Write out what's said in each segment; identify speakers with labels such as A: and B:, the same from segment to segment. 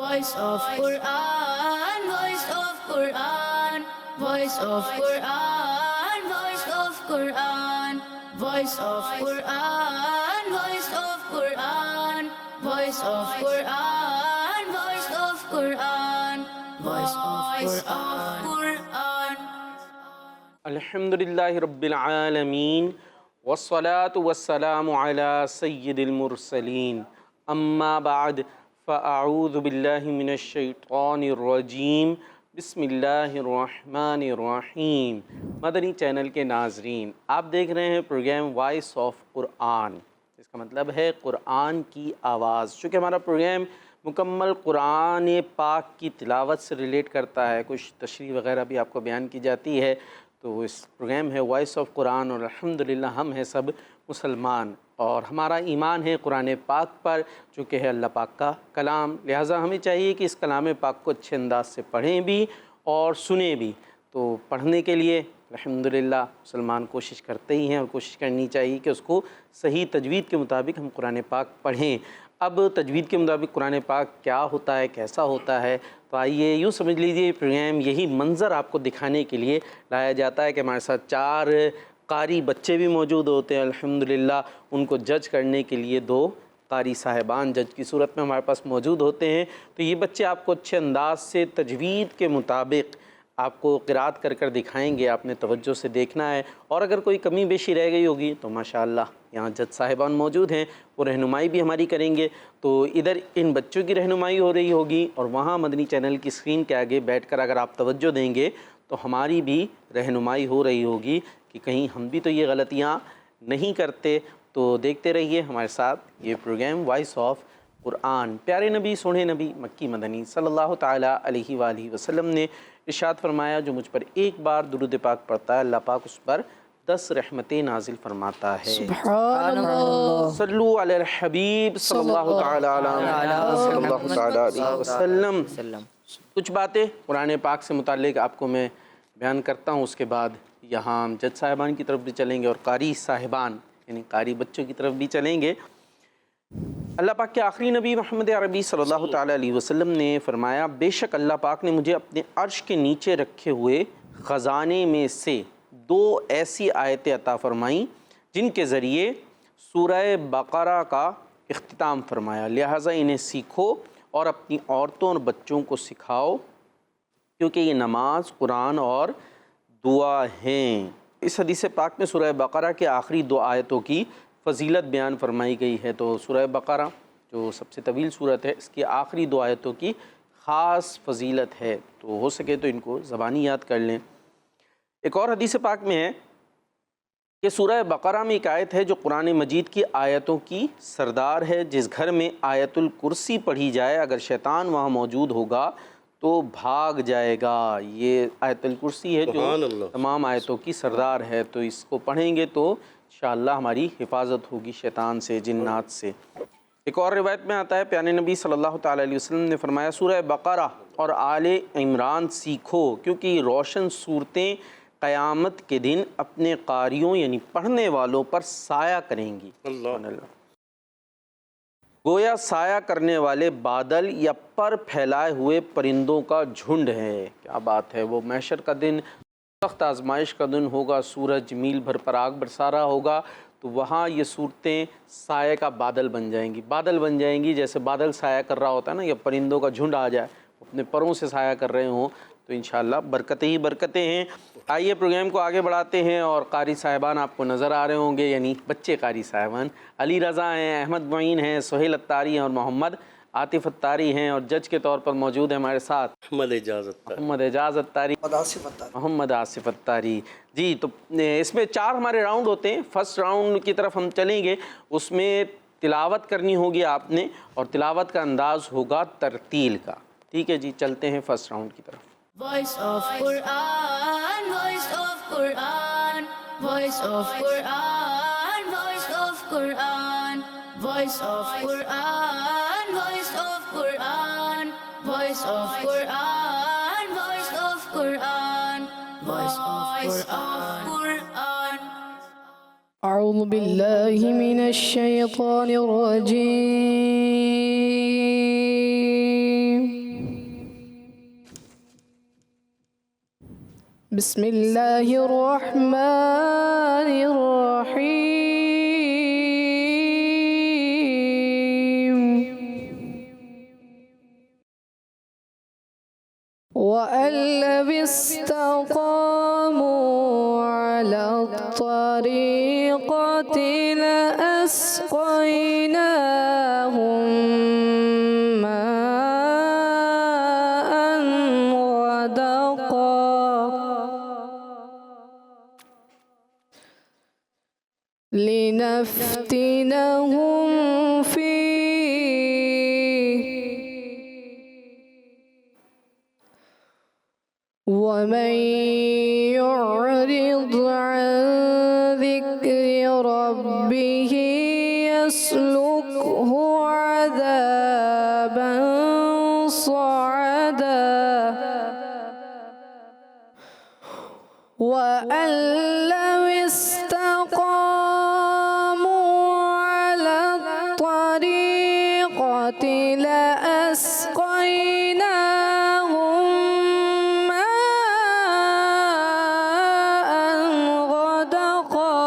A: Voice of Quran, Voice of Quran, Voice of Quran, Voice of Quran, Voice of Quran, Voice of Quran, Voice of Quran, Voice of Quran, Voice of Quran.
B: الحمدللہ رب العالمین والصلاة والسلام علی سید المرسلین اما بعد فاعوذ باللہ من الشیطان الرجیم بسم اللہ الرحمن الرحیم۔ مدنی چینل کے ناظرین، آپ دیکھ رہے ہیں پروگرام وائس آف قرآن، اس کا مطلب ہے قرآن کی آواز۔ چونکہ ہمارا پروگرام مکمل قرآن پاک کی تلاوت سے ریلیٹ کرتا ہے، کچھ تشریح وغیرہ بھی آپ کو بیان کی جاتی ہے، تو اس پروگرام ہے وائس آف قرآن، اور الحمدللہ ہم ہیں سب مسلمان اور ہمارا ایمان ہے قرآن پاک پر، چونکہ ہے اللہ پاک کا کلام، لہٰذا ہمیں چاہیے کہ اس کلام پاک کو اچھے انداز سے پڑھیں بھی اور سنیں بھی۔ تو پڑھنے کے لیے الحمدللہ مسلمان کوشش کرتے ہی ہیں، اور کوشش کرنی چاہیے کہ اس کو صحیح تجوید کے مطابق ہم قرآن پاک پڑھیں۔ اب تجوید کے مطابق قرآن پاک کیا ہوتا ہے، کیسا ہوتا ہے، تو آئیے یوں سمجھ لیجیے پروگرام یہی منظر آپ کو دکھانے کے لیے لایا جاتا ہے کہ ہمارے ساتھ 4 قاری بچے بھی موجود ہوتے ہیں، الحمدللہ ان کو جج کرنے کے لیے 2 قاری صاحبان جج کی صورت میں ہمارے پاس موجود ہوتے ہیں۔ تو یہ بچے آپ کو اچھے انداز سے تجوید کے مطابق آپ کو قرات کر کر دکھائیں گے، آپ نے توجہ سے دیکھنا ہے، اور اگر کوئی کمی بیشی رہ گئی ہوگی تو ماشاءاللہ یہاں جج صاحبان موجود ہیں، وہ رہنمائی بھی ہماری کریں گے۔ تو ادھر ان بچوں کی رہنمائی ہو رہی ہوگی، اور وہاں مدنی چینل کی اسکرین کے آگے بیٹھ کر اگر آپ توجہ دیں گے تو ہماری بھی رہنمائی ہو رہی ہوگی کہ کہیں ہم بھی تو یہ غلطیاں نہیں کرتے۔ تو دیکھتے رہیے ہمارے ساتھ یہ پروگرام وائس آف قرآن۔ پیارے نبی، سونے نبی مکی مدنی صلی اللہ تعالیٰ علیہ وآلہ وسلم نے ارشاد فرمایا، جو مجھ پر ایک بار درود پاک پڑھتا ہے اللہ پاک اس پر 10 رحمتیں نازل فرماتا ہے۔
C: سبحان اللہ۔
B: صلو علی الحبیب صلی اللہ تعالیٰ علیہ وسلم۔ کچھ باتیں قرآن پاک سے متعلق آپ کو میں بیان کرتا ہوں، اس کے بعد یہاں جج صاحبان کی طرف بھی چلیں گے اور قاری صاحبان یعنی قاری بچوں کی طرف بھی چلیں گے۔ اللہ پاک کے آخری نبی محمد عربی صلی اللہ تعالیٰ علیہ وسلم نے فرمایا، بے شک اللہ پاک نے مجھے اپنے عرش کے نیچے رکھے ہوئے خزانے میں سے 2 ایسی آیتیں عطا فرمائیں جن کے ذریعے سورہ بقرہ کا اختتام فرمایا، لہٰذا انہیں سیکھو اور اپنی عورتوں اور بچوں کو سکھاؤ، کیونکہ یہ نماز، قرآن اور دعا ہیں۔ اس حدیث پاک میں سورہ بقرہ کے آخری 2 آیتوں کی فضیلت بیان فرمائی گئی ہے۔ تو سورہ بقرہ جو سب سے طویل سورت ہے، اس کی آخری 2 آیتوں کی خاص فضیلت ہے، تو ہو سکے تو ان کو زبانی یاد کر لیں۔ ایک اور حدیث پاک میں ہے کہ سورہ بقرہ میں ایک آیت ہے جو قرآن مجید کی آیتوں کی سردار ہے، جس گھر میں آیت الکرسی پڑھی جائے اگر شیطان وہاں موجود ہوگا تو بھاگ جائے گا۔ یہ آیت الکرسی ہے جو تمام آیتوں کی سردار ہے، تو اس کو پڑھیں گے تو انشاءاللہ ہماری حفاظت ہوگی شیطان سے، جنات سے۔ ایک اور روایت میں آتا ہے، پیارے نبی صلی اللہ تعالیٰ علیہ وسلم نے فرمایا، سورہ بقرہ اور آل عمران سیکھو، کیونکہ یہ روشن صورتیں قیامت کے دن اپنے قاریوں یعنی پڑھنے والوں پر سایہ کریں گی۔ گویا سایہ کرنے والے بادل یا پر پھیلائے ہوئے پرندوں کا جھنڈ ہے۔ کیا بات ہے! وہ محشر کا دن سخت آزمائش کا دن ہوگا، سورج میل بھر پر آگ برسا رہا ہوگا، تو وہاں یہ صورتیں سائے کا بادل بن جائیں گی، بادل بن جائیں گی، جیسے بادل سایہ کر رہا ہوتا ہے نا، یا پرندوں کا جھنڈ آ جائے اپنے پروں سے سایہ کر رہے ہوں، تو انشاءاللہ برکتیں ہی برکتیں ہیں۔ آئیے پروگرام کو آگے بڑھاتے ہیں، اور قاری صاحبان آپ کو نظر آ رہے ہوں گے، یعنی بچے قاری صاحبان علی رضا ہیں، احمد معین ہیں، سہیل اتاری ہیں اور محمد عاطف اتاری ہیں، اور جج کے طور پر موجود ہیں ہمارے ساتھ محمد اعجاز اتاری، محمد آصف اتاری۔ جی، تو اس میں 4 ہمارے راؤنڈ ہوتے ہیں۔ فرسٹ راؤنڈ کی طرف ہم چلیں گے، اس میں تلاوت کرنی ہوگی آپ نے، اور تلاوت کا انداز ہوگا ترتیل کا۔ ٹھیک ہے جی، چلتے ہیں فرسٹ راؤنڈ کی طرف۔
A: Voice of Quran, Voice of Quran, Voice of Quran, Voice of Quran, Voice of Quran, Voice of Quran, Voice of Quran, Voice of Quran, Voice of Quran.
C: أعوذ بالله من الشيطان الرجيم. بسم الله الرحمن الرحيم وأن لو استقاموا على الطريقة لأسقيناهم ماء غدقا لنفتنهم فيه ومن يعرض عن ذكر ربه يسلكه عذابا صعدا وأن لو استقاموا على الطريقة لأسقيناهم ماء غدقا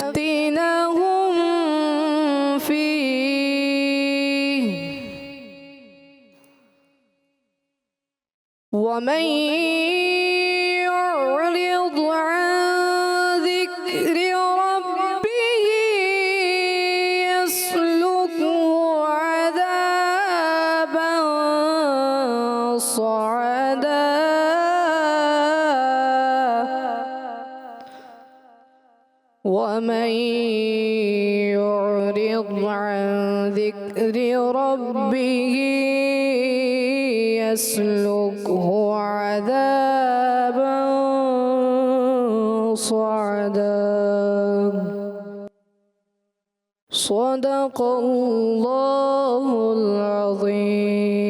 C: لنفتنهم فيه ومن يعرض عن ذكر ربه يسلكه عذابا صعدا ومن يعرض عن ذكر ربه يسلكه عذابا صعدا صدق الله العظيم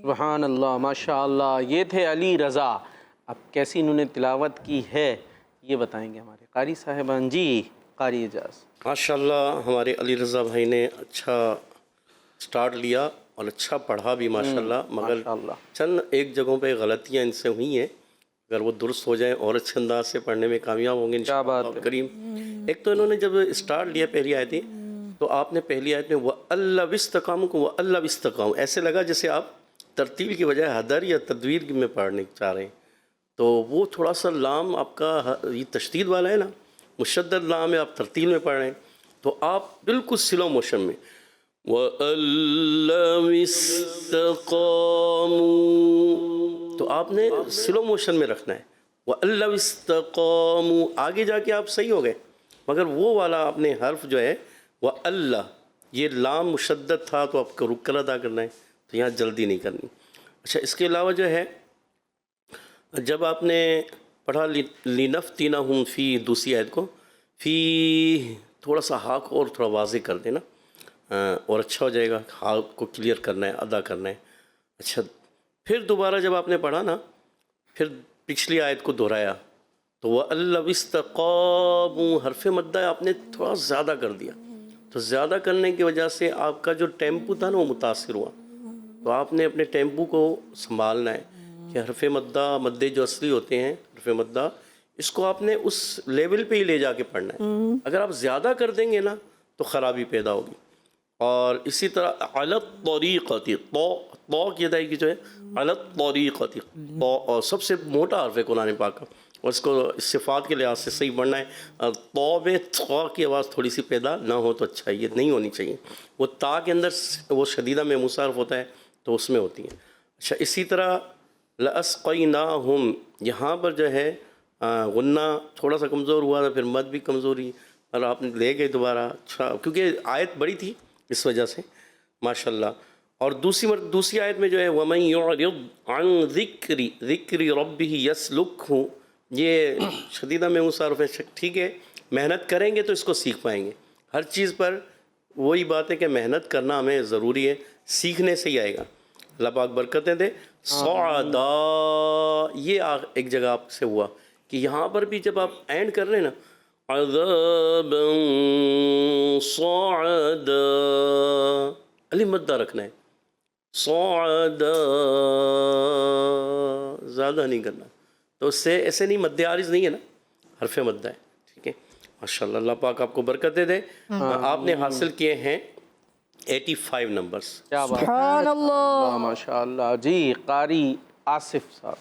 B: سبحان اللہ، ماشاء اللہ. یہ تھے علی رضا. اب کیسی انہوں نے تلاوت کی ہے یہ بتائیں گے ہمارے قاری صاحبان. جی قاری اعجاز.
D: ماشاءاللہ ہمارے علی رضا بھائی نے اچھا سٹارٹ لیا اور اچھا پڑھا بھی ماشاءاللہ، مگر
B: ماشاءاللہ.
D: چند ایک جگہوں پہ غلطیاں ان سے ہوئی ہیں، اگر وہ درست ہو جائیں اور اچھے انداز سے پڑھنے میں کامیاب ہوں گے
B: کیا بات
D: انشاءاللہ
B: ہے.
D: کریم. ایک تو انہوں نے جب سٹارٹ لیا پہلی آیتیں، تو آپ نے پہلی آیت میں وَأَلَّ وِسْتَقَامُ کو وَأَلَّ وِسْتَقَامُ ایسے لگا جیسے آپ ترتیل کی بجائے حدر یا تدویر میں پڑھنے چاہ رہے ہیں. تو وہ تھوڑا سا لام آپ کا یہ تشدید والا ہے نا، مشدد لام ہے، آپ ترتیل میں پڑھ رہے ہیں، تو آپ بالکل سلو موشن میں وَأَلَّ وِسْتَقَامُوا، تو آپ نے سلو موشن میں رکھنا ہے. وَأَلَّ وِسْتَقَامُوا آگے جا کے آپ صحیح ہو گئے، مگر وہ والا آپ نے حرف جو ہے وَأَلَّ، یہ لام مشدد تھا تو آپ کو رک کر ادا کرنا ہے، تو یہاں جلدی نہیں کرنی. اچھا، اس کے علاوہ جو ہے جب آپ نے پڑھا لِنَفْتِنَهُمْ فی دوسری آیت کو، فی تھوڑا سا ہاک اور تھوڑا واضح کر دینا اور اچھا ہو جائے گا. ہاک کو کلیئر کرنا ہے، ادا کرنا ہے. اچھا، پھر دوبارہ جب آپ نے پڑھا نا، پھر پچھلی آیت کو دہرایا تو وَأَلَّ وِسْتَقَامُوا حرف مدہ آپ نے تھوڑا زیادہ کر دیا، تو زیادہ کرنے کی وجہ سے آپ کا جو ٹیمپو تھا نا وہ متاثر ہوا. تو آپ نے اپنے ٹیمپو کو سنبھالنا ہے کہ حرف مدہ، مدے جو اصلی ہوتے ہیں حرف مدہ، اس کو آپ نے اس لیول پہ ہی لے جا کے پڑھنا ہے. اگر آپ زیادہ کر دیں گے نا تو خرابی پیدا ہوگی. اور اسی طرح علی الطریقۃ، طو کی ادائیگی جو ہے علی الطریقۃ، اور سب سے موٹا حرف ہے قرآن پاک کا، اور اس کو صفات کے لحاظ سے صحیح پڑھنا ہے. طو میں طا کی آواز تھوڑی سی پیدا نہ ہو تو اچھا ہے، یہ نہیں ہونی چاہیے. وہ تا کے اندر وہ شدیدہ میں مصرف ہوتا ہے تو اس میں ہوتی ہے. اچھا، اسی طرح لَأَسْقَيْنَاهُمْ، یہاں پر جو ہے غنہ تھوڑا سا کمزور ہوا تھا، پھر مد بھی کمزوری، اور آپ نے لے گئے دوبارہ. اچھا، کیونکہ آیت بڑی تھی اس وجہ سے ماشاءاللہ. اور دوسری آیت میں جو ہے وَمَن يُعْرِضْ عَنْ ذِكْرِ رَبِّهِ يَسْلُكْهُ، یہ شدیدہ میں مصرف ہے. ٹھیک ہے، محنت کریں گے تو اس کو سیکھ پائیں گے. ہر چیز پر وہی بات ہے کہ محنت کرنا ہمیں ضروری ہے، سیکھنے سے ہی آئے گا. اللہ پاک برکتیں دے. صعدا، یہ ایک جگہ آپ سے ہوا کہ یہاں پر بھی جب آپ اینڈ کر رہے ہیں نا عذابا صعدا، الف مدہ رکھنا ہے. صعدا زیادہ نہیں کرنا. تو اس سے ایسے نہیں، مد عارض نہیں ہے نا، حرف مدہ ہے. ٹھیک ہے، ماشاء اللہ، اللہ پاک آپ کو برکت دے دے. آپ نے حاصل کیے ہیں 85 نمبرز.
B: کیا بات ہے،
C: سبحان اللہ.
B: ماشاء اللہ. جی قاری آصف صاحب.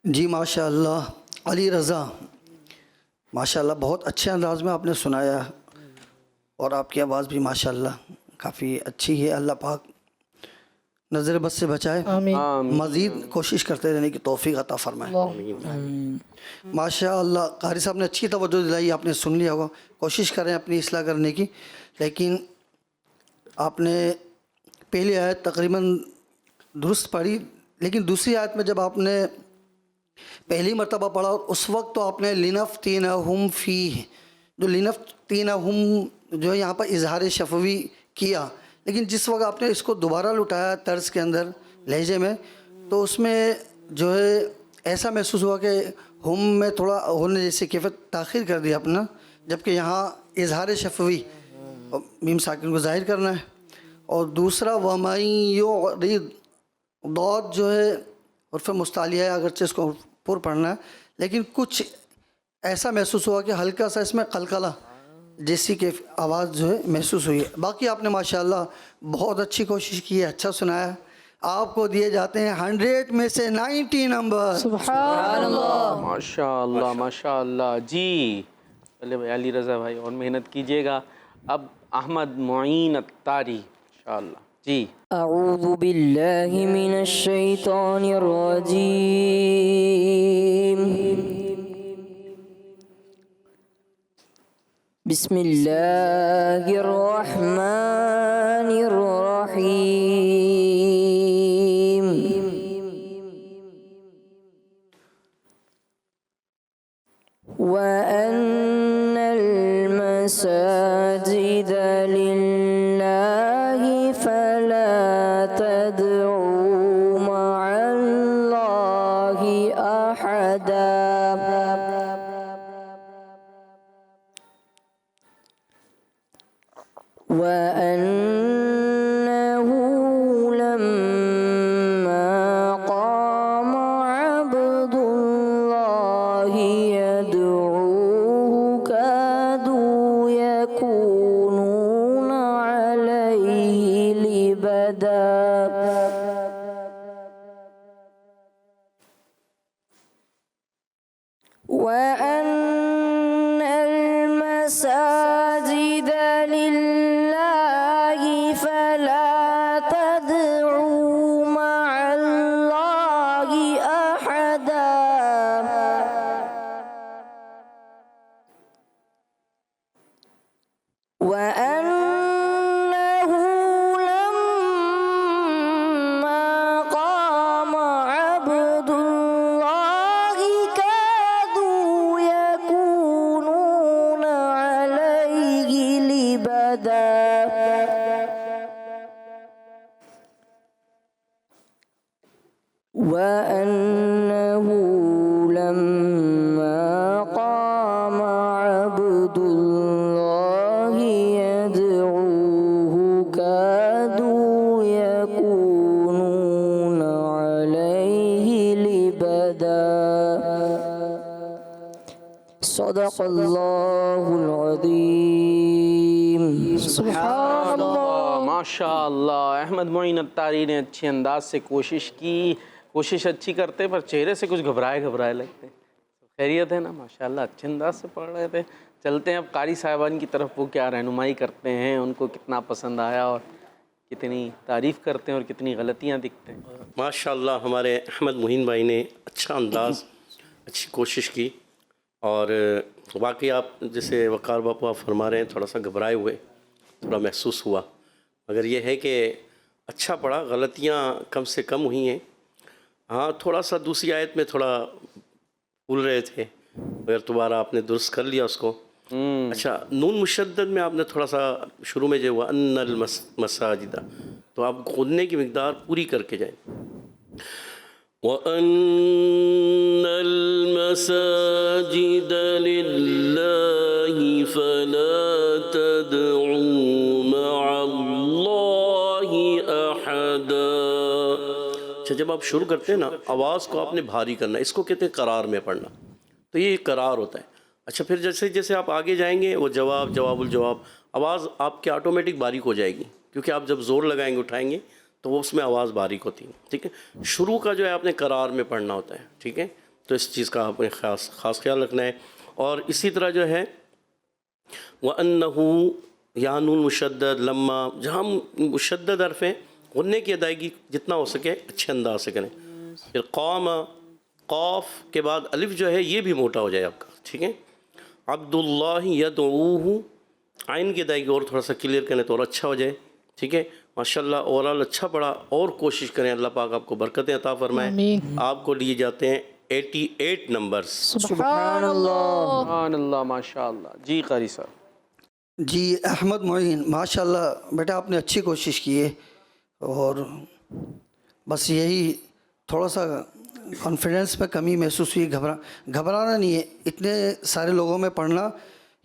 E: جی ماشاء اللہ. علی رضا، ماشاء اللہ بہت اچھے انداز میں آپ نے سنایا، اور آپ کی آواز بھی ماشاء اللہ کافی اچھی ہے. اللہ پاک نظر بد سے بچائے،
C: آمین.
E: مزید کوشش کرتے رہنے کی توفیق عطا فرمائے. ماشاء اللہ قاری صاحب نے اچھی توجہ دلائی، آپ نے سن لیا ہوگا. کوشش کریں اپنی اصلاح کرنے کی. لیکن آپ نے پہلی آیت تقریباً درست پڑھی، لیکن دوسری آیت میں جب آپ نے پہلی مرتبہ پڑھا، اس وقت تو آپ نے لنفتینہم فیہ، جو لنفتینہم جو ہے یہاں پر اظہار شفوی کیا، لیکن جس وقت آپ نے اس کو دوبارہ لٹایا طرز کے اندر لہجے میں، تو اس میں جو ہے ایسا محسوس ہوا کہ ہم میں تھوڑا ہونے جیسے کیفیت تاخیر کر دیا اپنا، جبکہ یہاں اظہار شفوی میم ساکن کو ظاہر کرنا ہے. اور دوسرا وَمَن يُعْرِضْ، ضاد جو ہے حرف مستعلیہ ہے، اگرچہ اس کو پر پڑھنا ہے، لیکن کچھ ایسا محسوس ہوا کہ ہلکا سا اس میں قلقلہ جیسی کہ آواز جو ہے محسوس ہوئی ہے. باقی آپ نے ماشاءاللہ بہت اچھی کوشش کی ہے، اچھا سنایا. آپ کو دیے جاتے ہیں 100 میں سے 90 نمبر.
C: سبحان اللہ.
B: ماشاء اللہ ماشاء اللہ. جی چلے بھائی علی رضا بھائی اور محنت کیجیے گا. اب احمد معین الطاری انشاء اللہ. جی
C: اعوذ باللہ من الشیطان الرجیم. بسم اللہ الرحمن الرحیم. وَأَنَّ الْمَسَاجِدَ لِلَّهِ فَلَا تَدْعُوا مَعَ اللَّهِ أَحَدًا. وَأَنَّهُ لَمَّا قَامَ عَبْدُ اللَّهِ يَدْعُوهُ كَادُوا يَكُونُونَ عَلَيْهِ لِبَدًا. وَأَنَّ الْمَسَاجِدَ لِلَّهِ فَلَا تَدْعُوا مَعَ اللَّهِ أَحَدًا. وَأَنَّهُ لَمَّا قَامَ عَبْدُ اللَّهِ كَادُوا يَكُونُونَ عَلَيْهِ لِبَدًا. وَأَنَّهُ لَمَّا قَامَ عَبْدُ اللَّهِ يَدْعُوهُ كَادُوا يَكُونُونَ عَلَيْهِ لِبَدًا. صدق اللہ العظیم. سبحان اللہ.
B: ماشاء اللہ. احمد معین الطاری نے اچھے انداز سے کوشش کی. کوشش اچھی کرتے پر چہرے سے کچھ گھبرائے لگتے. خیریت ہے نا؟ ماشاء اللہ اچھے انداز سے پڑھ رہے تھے. چلتے ہیں اب قاری صاحبان کی طرف، وہ کیا رہنمائی کرتے ہیں، ان کو کتنا پسند آیا اور کتنی تعریف کرتے ہیں اور کتنی غلطیاں دکھتے ہیں.
D: ماشاء اللہ ہمارے احمد معین بھائی نے اچھا انداز، اچھی کوشش کی. اور واقعی آپ جیسے وقار باپو آپ فرما رہے ہیں، تھوڑا سا گھبرائے ہوئے، تھوڑا محسوس ہوا، مگر یہ ہے کہ اچھا پڑھا، غلطیاں کم سے کم ہوئی ہیں. ہاں تھوڑا سا دوسری آیت میں تھوڑا بھول رہے تھے، مگر دوبارہ آپ نے درست کر لیا اس کو. اچھا نون مشدد میں آپ نے تھوڑا سا شروع میں جو وَأَنَّ الْمَسَاجِدَ، تو آپ غنّے کی مقدار پوری کر کے جائیں. وَأَنَّ الْمَسَاجِدَ لِلَّهِ فَلَا تَدْعُوا مَعَ اللَّهِ اچھا جب آپ شروع کرتے ہیں نا آواز کو آپ نے بھاری کرنا، اس کو کہتے ہیں قرار میں پڑھنا، تو یہ قرار ہوتا ہے. اچھا پھر جیسے جیسے آپ آگے جائیں گے وہ جواب، جواب الجواب، آواز آپ کی آٹومیٹک باریک ہو جائے گی، کیونکہ آپ جب زور لگائیں گے اٹھائیں گے تو وہ اس میں آواز باریک ہوتی ہے. ٹھیک ہے، شروع کا جو ہے آپ نے قرار میں پڑھنا ہوتا ہے. ٹھیک ہے، تو اس چیز کا آپ نے خاص خیال رکھنا ہے. اور اسی طرح جو ہے وَأَنَّهُ یا نون مشدد لما، جہاں مشدد حرف ہیں غنّے کی ادائیگی جتنا ہو سکے اچھے انداز سے کریں. پھر قام، قاف کے بعد الف جو ہے یہ بھی موٹا ہو جائے آپ کا. ٹھیک ہے، عبداللہ یدعوہ، عین کی ادائیگی اور تھوڑا سا کلیئر کریں تو اور اچھا ہو جائے. ٹھیک ہے، ماشاءاللہ اوورال اچھا پڑھا، اور کوشش کریں اللہ پاک آپ کو برکتیں عطا فرمائیں. آپ کو لیے جاتے ہیں 88 نمبرز.
C: سبحان اللہ.
B: سبحان اللہ، ماشاء اللہ. جی قاری صاحب.
E: جی احمد معین، ماشاء اللہ بیٹا آپ نے اچھی کوشش کی ہے، اور بس یہی تھوڑا سا کانفیڈنس میں کمی محسوس ہوئی. گھبرانا نہیں ہے، اتنے سارے لوگوں میں پڑھنا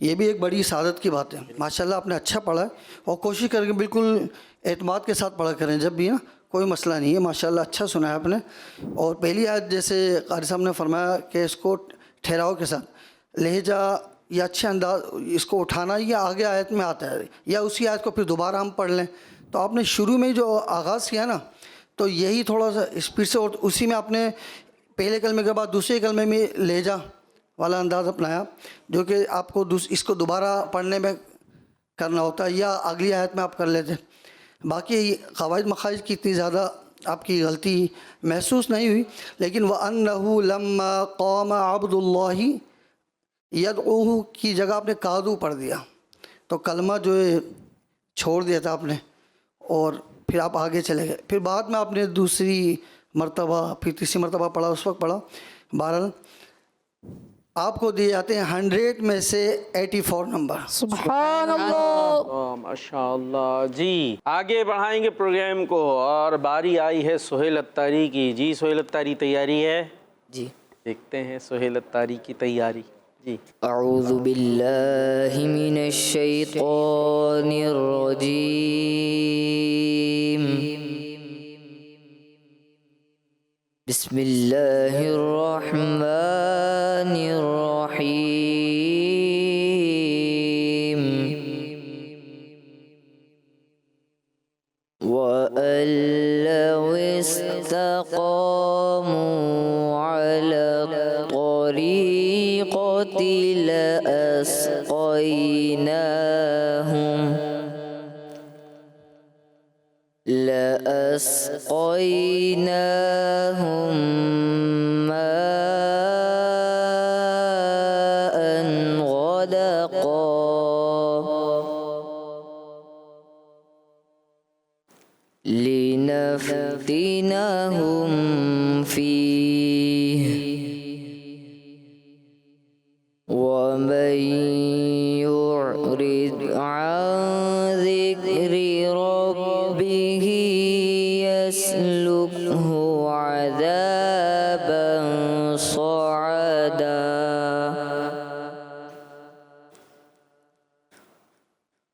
E: یہ بھی ایک بڑی سعادت کی بات ہے. ماشاء اللہ آپ نے اچھا پڑھا ہے، اور کوشش کر کے بالکل اعتماد کے ساتھ پڑھا کریں جب بھی نا، کوئی مسئلہ نہیں ہے. ماشاء اللہ اچھا سنا ہے آپ نے. اور پہلی آیت جیسے قاری صاحب نے فرمایا کہ اس کو ٹھہراؤ کے ساتھ لہجہ یا اچھے انداز اس کو اٹھانا، یہ آگے آیت میں آتا ہے، یا اسی آیت کو پھر دوبارہ ہم پڑھ لیں. تو آپ نے شروع میں جو آغاز کیا نا، تو یہی تھوڑا سا اسپیڈ سے، اور اسی میں آپ نے پہلے کلمے کے بعد دوسرے کلمے میں لہجہ والا انداز اپنایا، جو کہ آپ کو اس کو دوبارہ پڑھنے میں کرنا ہوتا ہے، یا اگلی آیت میں آپ کر لیتے. باقی قواعد مخارج کی اتنی زیادہ آپ کی غلطی محسوس نہیں ہوئی. لیکن وَأَنَّهُ لَمَّا قَامَ عَبْدُ اللَّهِ یدعوہ کی جگہ آپ نے کادو پڑھ دیا، تو کلمہ جو ہے چھوڑ دیا تھا آپ نے، اور پھر آپ آگے چلے گئے. پھر بعد میں آپ نے دوسری مرتبہ، پھر تیسری مرتبہ پڑھا، اس وقت پڑھا. بہرحال آپ کو دیے جاتے ہیں 100 میں سے 84 نمبر.
C: سبحان اللہ.
B: ماشاء اللہ. جی آگے بڑھائیں گے پروگرام کو، اور باری آئی ہے سہیل اتاری کی. جی سہیل اتاری تیاری ہے؟
C: جی
B: دیکھتے ہیں سہیل اتاری کی تیاری. جی
C: اعوذ باللہ من الشیطان الرجیم، بسم اللہ الرحمن الرحیم. وَأَن لَّوْ اسْتَقَامُوا عَلَى الطَّرِيقَةِ لَأَسْقَيْنَاهُم مَّاءً غَدَقًا لِنَفْتِنَهُمْ فِيهِ وَمَن يُعْرِضْ عَن ذِكْرِ رَبِّهِ يَسْلُكْهُ عَذَابًا صَعَدًا.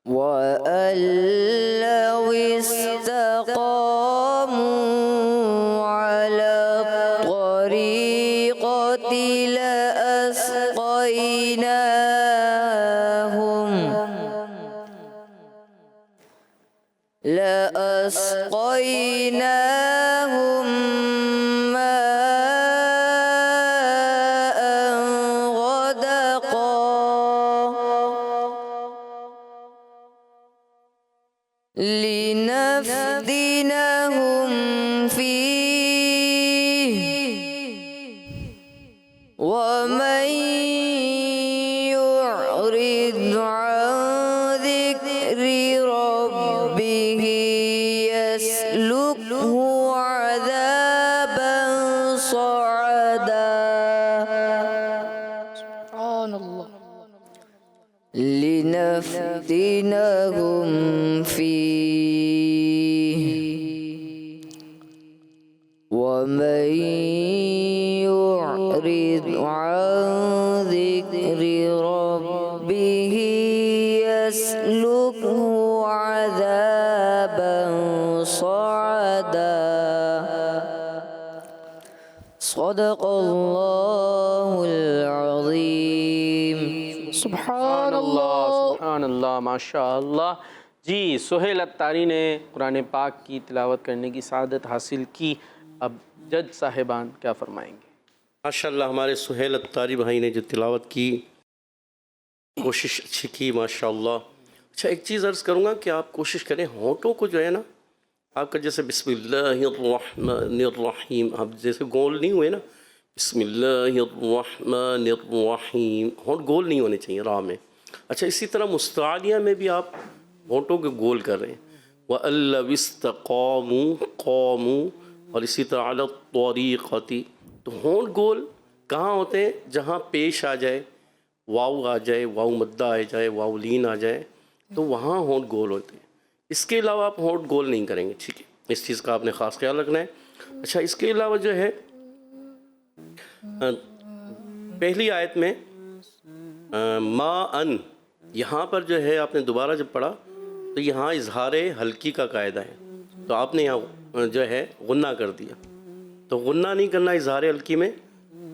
C: وَأَن لَّوْ اسْتَقَامُوا عَلَى الطَّرِيقَةِ لَأَسْقَيْنَاهُم مَّاءً غَدَقًا لِنَفْتِنَهُمْ فِيهِ وَمَن يُعْرِضْ عَن ذِكْرِ رَبِّهِ يَسْلُكْهُ عَذَابًا صَعَدًا. سبحان اللہ. لِنَفْتِنَهُمْ فِيهِ وَمَن يُعْرِضْ عَن ذِكْرِ رَبِّهِ يَسْلُكْهُ عَذَابًا صَعَدًا. صدق اللہ العظیم. سبحان اللہ.
B: سبحان اللہ، ماشاء اللہ. جی سہیل اتاری نے قرآن پاک کی تلاوت کرنے کی سعادت حاصل کی. اب جج صاحبان کیا فرمائیں گے؟
D: ماشاء اللہ ہمارے سہیل اتاری بھائی نے جو تلاوت کی کوشش اچھی کی ماشاء اللہ. اچھا ایک چیز عرض کروں گا کہ آپ کوشش کریں ہونٹوں کو جو ہے نا آپ کا جیسے بسم اللہ الرحمن الرحیم آپ جیسے گول نہیں ہوئے نا بسم اللہ الرحمن الرحیم ہونٹ گول نہیں ہونے چاہیے راہ میں. اچھا اسی طرح مستعلیہ میں بھی آپ ہونٹوں کے گول کر رہے ہیں وَأَلَّوِ اسْتَقَامُوا قَامُوا اور اسی طرح عَلَى الطَّرِيقَةِ. تو ہونٹ گول کہاں ہوتے ہیں؟ جہاں پیش آ جائے واو آ جائے واو مدہ آ جائے واو لین آ جائے تو وہاں ہونٹ گول ہوتے ہیں. اس کے علاوہ آپ ہونٹ گول نہیں کریں گے. ٹھیک ہے اس چیز کا آپ نے خاص خیال رکھنا ہے. اچھا اس کے علاوہ جو ہے پہلی آیت میں ما ان یہاں پر جو ہے آپ نے دوبارہ جب پڑھا تو یہاں اظہار حلقی کا قاعدہ ہے تو آپ نے یہاں جو ہے غنہ کر دیا. تو غنہ نہیں کرنا اظہار حلقی میں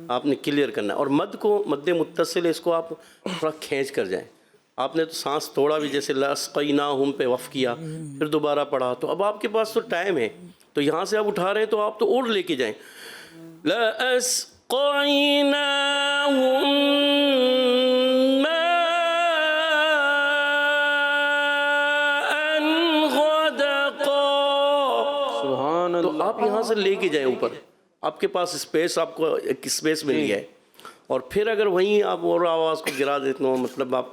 D: آپ نے کلیئر کرنا ہے. اور مد کو مد متصل اس کو آپ تھوڑا کھینچ کر جائیں. آپ نے تو سانس توڑا بھی جیسے لَأَسْقَيْنَاهُمْ پہ وقف کیا پھر دوبارہ پڑھا تو اب آپ کے پاس تو ٹائم ہے تو یہاں سے آپ اٹھا رہے ہیں تو آپ تو اور لے کے جائیں لَأَسْقَيْنَاهُمْ مَاءً غَدَقًا.
B: سبحان
D: تو
B: اللہ.
D: آپ یہاں سے لے کے جائیں اوپر. آپ کے پاس اسپیس آپ کو ایک اسپیس مل گیا ہے. اور پھر اگر وہیں آپ اور آواز کو گرا دیتے ہو مطلب آپ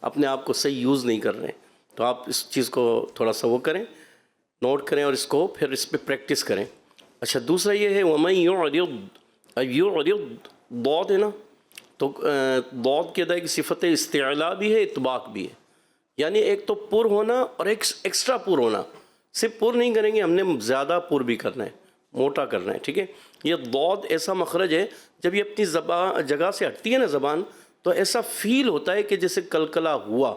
D: اپنے آپ کو صحیح یوز نہیں کر رہے ہیں تو آپ اس چیز کو تھوڑا سا وہ کریں نوٹ کریں اور اس کو پھر اس پہ پریکٹس کریں. اچھا دوسرا یہ ہے وَمَن يُعْرِضْ ضاد ہے نا تو ضاد کے ادائی کی صفت استعلاء بھی ہے اطباق بھی ہے. یعنی ایک تو پر ہونا اور ایک ایکسٹرا پر ہونا. صرف پر نہیں کریں گے ہم نے زیادہ پر بھی کرنا ہے موٹا کرنا ہے. ٹھیک ہے یہ ضاد ایسا مخرج ہے جب یہ اپنی جگہ سے ہٹتی ہے نا زبان تو ایسا فیل ہوتا ہے کہ جیسے کلکلا ہوا.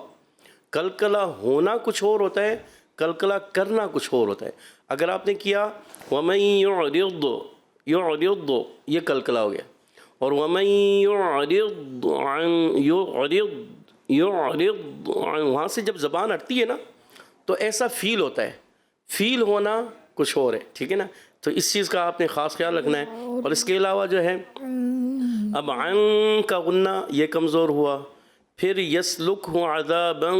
D: کلکلا ہونا کچھ اور ہوتا ہے کلکلا کرنا کچھ اور ہوتا ہے. اگر آپ نے کیا وَمَن يُعْرِضْ یہ کلکلا ہو گیا. اور وَمَن يُعْرِضْ وہاں سے جب زبان ہٹتی ہے نا تو ایسا فیل ہوتا ہے. فیل ہونا کچھ اور ہے. ٹھیک ہے نا تو اس چیز کا آپ نے خاص خیال رکھنا ہے. اور اس کے علاوہ جو ہے اب عن کا غنہ یہ کمزور ہوا. پھر یسلکہ عذابا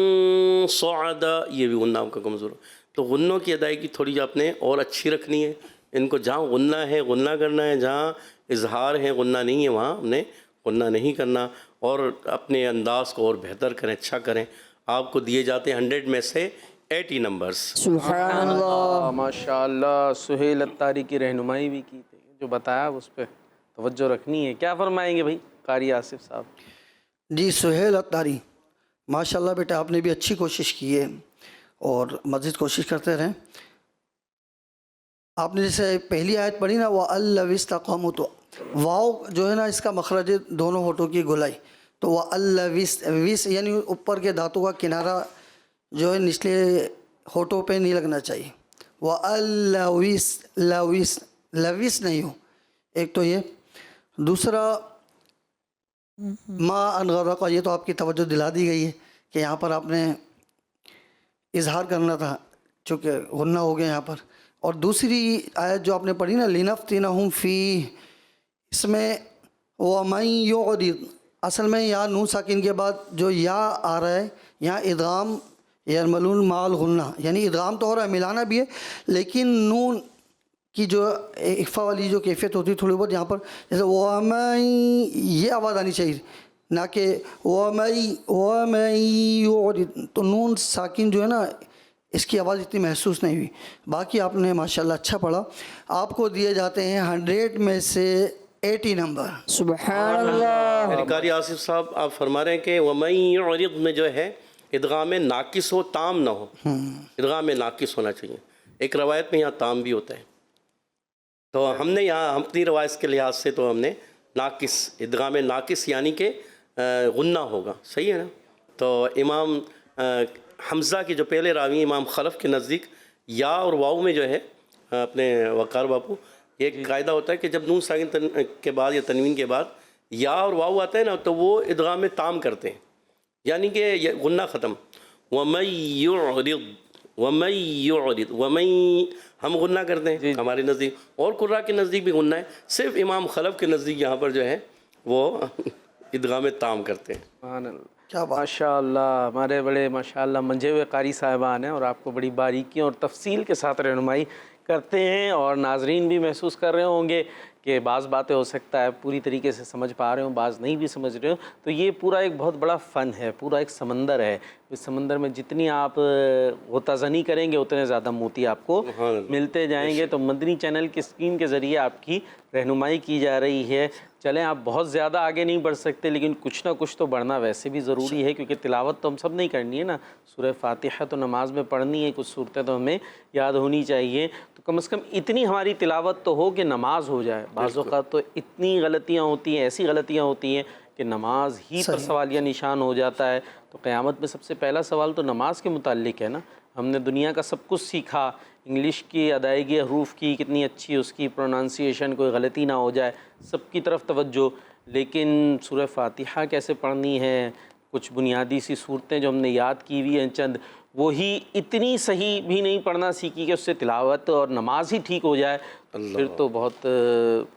D: صعدا یہ بھی غنہ کا کمزور ہوا. تو غنوں کی ادائیگی تھوڑی آپ نے اور اچھی رکھنی ہے. ان کو جہاں غنہ ہے غنہ کرنا ہے جہاں اظہار ہے غنہ نہیں ہے وہاں ہم نے غنہ نہیں کرنا. اور اپنے انداز کو اور بہتر کریں اچھا کریں. آپ کو دیے جاتے ہیں 100 میں سے 80 نمبرز.
C: سبحان اللہ.
B: ماشاء اللہ سہیل اتاری کی رہنمائی بھی کی تھی جو بتایا اس پہ توجہ رکھنی ہے. کیا فرمائیں گے بھائی قاری آصف صاحب؟
E: جی سہیل اتاری ماشاء اللہ بیٹا آپ نے بھی اچھی کوشش کی ہے اور مزید کوشش کرتے رہیں. آپ نے جیسے پہلی آیت پڑھی نا وَأَلَّوِ اسْتَقَامُوا تو واو جو ہے نا اس کا مخرج ہے دونوں ہونٹوں کی گولائی. تو وَأَلَّوِ یعنی اوپر کے دانتوں کا کنارہ جو ہے نچلے ہونٹوں پہ نہیں لگنا چاہیے. وَأَلَّوِ لوِس نہیں ہو. ایک تو یہ. دوسرا ما ان غرق یہ تو آپ کی توجہ دلا دی گئی ہے کہ یہاں پر آپ نے اظہار کرنا تھا چونکہ غنہ ہو گیا یہاں پر. اور دوسری آیت جو آپ نے پڑھی نا لِنَفْتِنَهُمْ فِيهِ اس میں وَمَن يُعْرِضْ اصل میں یہاں نون ساکن کے بعد جو یا آ رہا ہے یہاں ادغام یرملون مال غنہ یعنی ادغام تو ہو رہا ہے ملانا بھی ہے لیکن نون کی جو اخفا والی جو کیفیت ہوتی ہے تھوڑی بہت یہاں پر جیسے وَمَن یہ آواز آنی چاہیے نہ کہ وَمَن يُعْرِض. تو نون ساکن جو ہے نا اس کی آواز اتنی محسوس نہیں ہوئی. باقی آپ نے ماشاءاللہ اچھا پڑھا. آپ کو دیے جاتے ہیں 100 میں سے 80 نمبر.
C: سبحان اللہ.
D: یعنی قاری آصف صاحب آپ فرما رہے ہیں کہ وَمَن يُعْرِضْ میں جو ہے ادغام ناقص ہو تام نہ ہو. ادغام ناقص ہونا چاہیے. ایک روایت میں یہاں تام بھی ہوتا ہے تو ہم نے یہاں اپنی روایت کے لحاظ سے تو ہم نے ناقص ادغام ناقص یعنی کہ غنہ ہوگا. صحیح ہے نا. تو امام حمزہ کے جو پہلے راوی امام خلف کے نزدیک یا اور واؤ میں جو ہے اپنے وقار باپو یہ ایک قاعدہ ہوتا ہے کہ جب نون ساکن کے بعد یا تنوین کے بعد یا اور واو آتا ہے نا تو وہ ادغام تام کرتے ہیں، یعنی کہ یہ غنہ ختم. وَمَن يُعْرِضْ وَمَن يُعْرِضْ وَمَن ہم غنہ کرتے ہیں ہمارے نزدیک، اور قراء کے نزدیک بھی غنہ ہے، صرف امام خلف کے نزدیک یہاں پر جو ہے وہ ادغام تام کرتے ہیں.
B: سبحان اللہ.
E: کیا بات.
B: ماشاء اللہ، ہمارے بڑے ماشاء اللہ منجے ہوئے قاری صاحبان ہیں اور آپ کو بڑی باریکیوں اور تفصیل کے ساتھ رہنمائی کرتے ہیں، اور ناظرین بھی محسوس کر رہے ہوں گے کہ بعض باتیں ہو سکتا ہے پوری طریقے سے سمجھ پا رہے ہوں، بعض نہیں بھی سمجھ رہے ہوں. تو یہ پورا ایک بہت بڑا فن ہے، پورا ایک سمندر ہے. اس سمندر میں جتنی آپ غوطہ زنی کریں گے اتنے زیادہ موتی آپ کو ملتے جائیں گے. تو مدنی چینل کی اسکرین کے ذریعے آپ کی رہنمائی کی جا رہی ہے. چلیں آپ بہت زیادہ آگے نہیں بڑھ سکتے لیکن کچھ نہ کچھ تو بڑھنا ویسے بھی ضروری ہے، کیونکہ تلاوت تو ہم سب نہیں کرنی ہے نا. سورہ فاتحہ تو نماز میں پڑھنی ہے، کچھ صورتیں تو ہمیں یاد ہونی چاہیے. تو کم از کم اتنی ہماری تلاوت تو ہو کہ نماز ہو جائے. بعض اوقات تو اتنی غلطیاں ہوتی ہیں، ایسی غلطیاں ہوتی ہیں کہ نماز ہی پر سوالیہ نشان ہو جاتا ہے. تو قیامت میں سب سے پہلا سوال تو نماز کے متعلق ہے نا. ہم نے دنیا کا سب کچھ سیکھا، انگلش کی ادائیگی حروف کی کتنی اچھی، اس کی پروننسیشن کوئی غلطی نہ ہو جائے، سب کی طرف توجہ. لیکن سورہ فاتحہ کیسے پڑھنی ہے، کچھ بنیادی سی صورتیں جو ہم نے یاد کی ہوئی ہیں چند، وہی اتنی صحیح بھی نہیں پڑھنا سیکھی کہ اس سے تلاوت اور نماز ہی ٹھیک ہو جائے، پھر تو بہت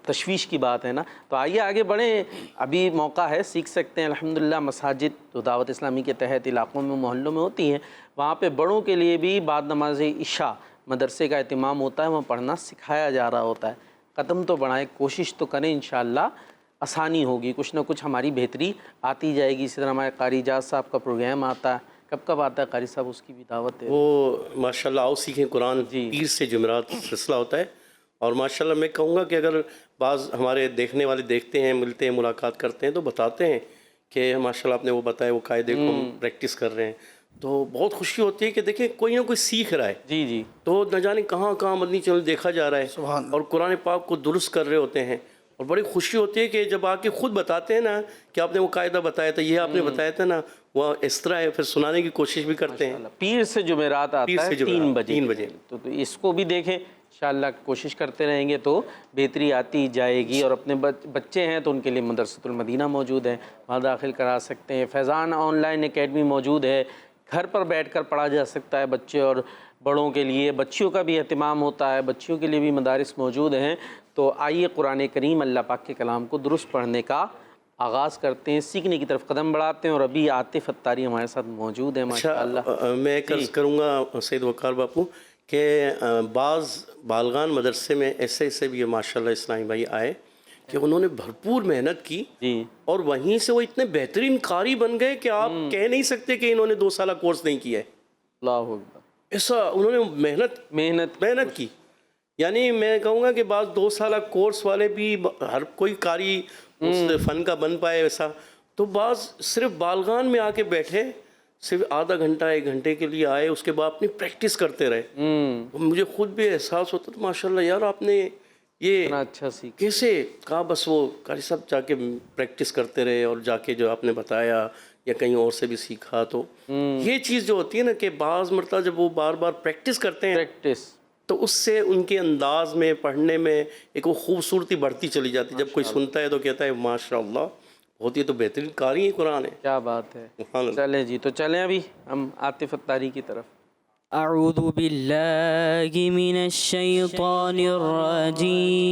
B: تشویش کی بات ہے نا. تو آئیے آگے بڑھیں، ابھی موقع ہے، سیکھ سکتے ہیں. الحمدللہ مساجد جو دعوت اسلامی کے تحت علاقوں میں محلوں میں ہوتی ہیں، وہاں پہ بڑوں کے لیے بھی بعد نماز عشاء مدرسے کا اہتمام ہوتا ہے، وہاں پڑھنا سکھایا جا رہا ہوتا ہے. قدم تو بڑھائیں، کوشش تو کریں، انشاءاللہ آسانی ہوگی، کچھ نہ کچھ ہماری بہتری آتی جائے گی. اسی طرح ہمارے قاری اجاز صاحب کا پروگرام آتا ہے، کب آتا ہے قاری صاحب؟ اس کی بھی دعوت ہے.
D: وہ ماشاءاللہ آؤ سیکھیں قرآن پیر سے جمعرات سلسلہ ہوتا ہے. اور ماشاءاللہ میں کہوں گا کہ اگر بعض ہمارے دیکھنے والے دیکھتے ہیں، ملتے ہیں، ملاقات کرتے ہیں تو بتاتے ہیں کہ ماشاءاللہ آپ نے وہ بتایا، وہ قاعدے کو ہم پریکٹس کر رہے ہیں، تو بہت خوشی ہوتی ہے کہ دیکھیں کوئی نہ کوئی سیکھ رہا ہے.
B: جی جی.
D: تو نہ جانے کہاں کہاں مدنی چینل دیکھا جا رہا ہے اور قرآن پاک کو درست کر رہے ہوتے ہیں. اور بڑی خوشی ہوتی ہے کہ جب آ کے خود بتاتے ہیں نا کہ آپ نے وہ قاعدہ بتایا تھا، یہ آپ نے بتایا تھا نا، وہ اس طرح ہے، پھر سنانے کی کوشش بھی کرتے ہیں.
B: پیر سے جمعرات آتا ہے 3 بجے. تو اس کو بھی دیکھیں انشاءاللہ، کوشش کرتے رہیں گے تو بہتری آتی جائے گی. اور اپنے بچے ہیں تو ان کے لیے مدرسۃ المدینہ موجود ہے، وہاں داخل کرا سکتے ہیں. فیضان آن لائن اکیڈمی موجود ہے، گھر پر بیٹھ کر پڑھا جا سکتا ہے بچے اور بڑوں کے لیے. بچیوں کا بھی اہتمام ہوتا ہے، بچیوں کے لیے بھی مدارس موجود ہیں. تو آئیے قرآن کریم اللہ پاک کے کلام کو درست پڑھنے کا آغاز کرتے ہیں، سیکھنے کی طرف قدم بڑھاتے ہیں. اور ابھی عاطف اتاری ہمارے ساتھ موجود ہیں ماشاءاللہ.
D: میں عرض کروں گا سید وقار باپو کہ بعض بالغان مدرسے میں ایسے بھی ماشاءاللہ اسلامی بھائی آئے کہ انہوں نے بھرپور محنت کی اور وہیں سے وہ اتنے بہترین قاری بن گئے کہ آپ کہہ نہیں سکتے کہ انہوں نے 2 سالہ کورس نہیں کیا ہے.
B: اللہ اکبر.
D: ایسا انہوں نے محنت کی. یعنی میں کہوں گا کہ بعض 2 سالہ کورس والے بھی ہر کوئی قاری اس فن کا بن پائے ویسا. تو بعض صرف بالغان میں آ کے بیٹھے، صرف آدھا گھنٹہ 1 گھنٹے کے لیے آئے، اس کے بعد اپنی پریکٹس کرتے رہے. مجھے خود بھی احساس ہوتا تھا ماشاءاللہ یار آپ نے یہ
B: اچھا سیکھ
D: کیسے کہا. بس وہ قاری صاحب جا کے پریکٹس کرتے رہے اور جا کے جو آپ نے بتایا یا کہیں اور سے بھی سیکھا. تو یہ چیز جو ہوتی ہے نا کہ بعض مرتبہ جب وہ بار بار پریکٹس کرتے ہیں تو اس سے ان کے انداز میں پڑھنے میں ایک وہ خوبصورتی بڑھتی چلی جاتی. جب کوئی سنتا ہے تو کہتا ہے ماشاءاللہ بہت ہی تو بہترین قاری قرآن ہے.
B: کیا بات ہے. چلیں جی، تو چلیں ابھی ہم عاطف اتاری کی طرف.
C: اعوذ باللہ من الشیطان الرجیم.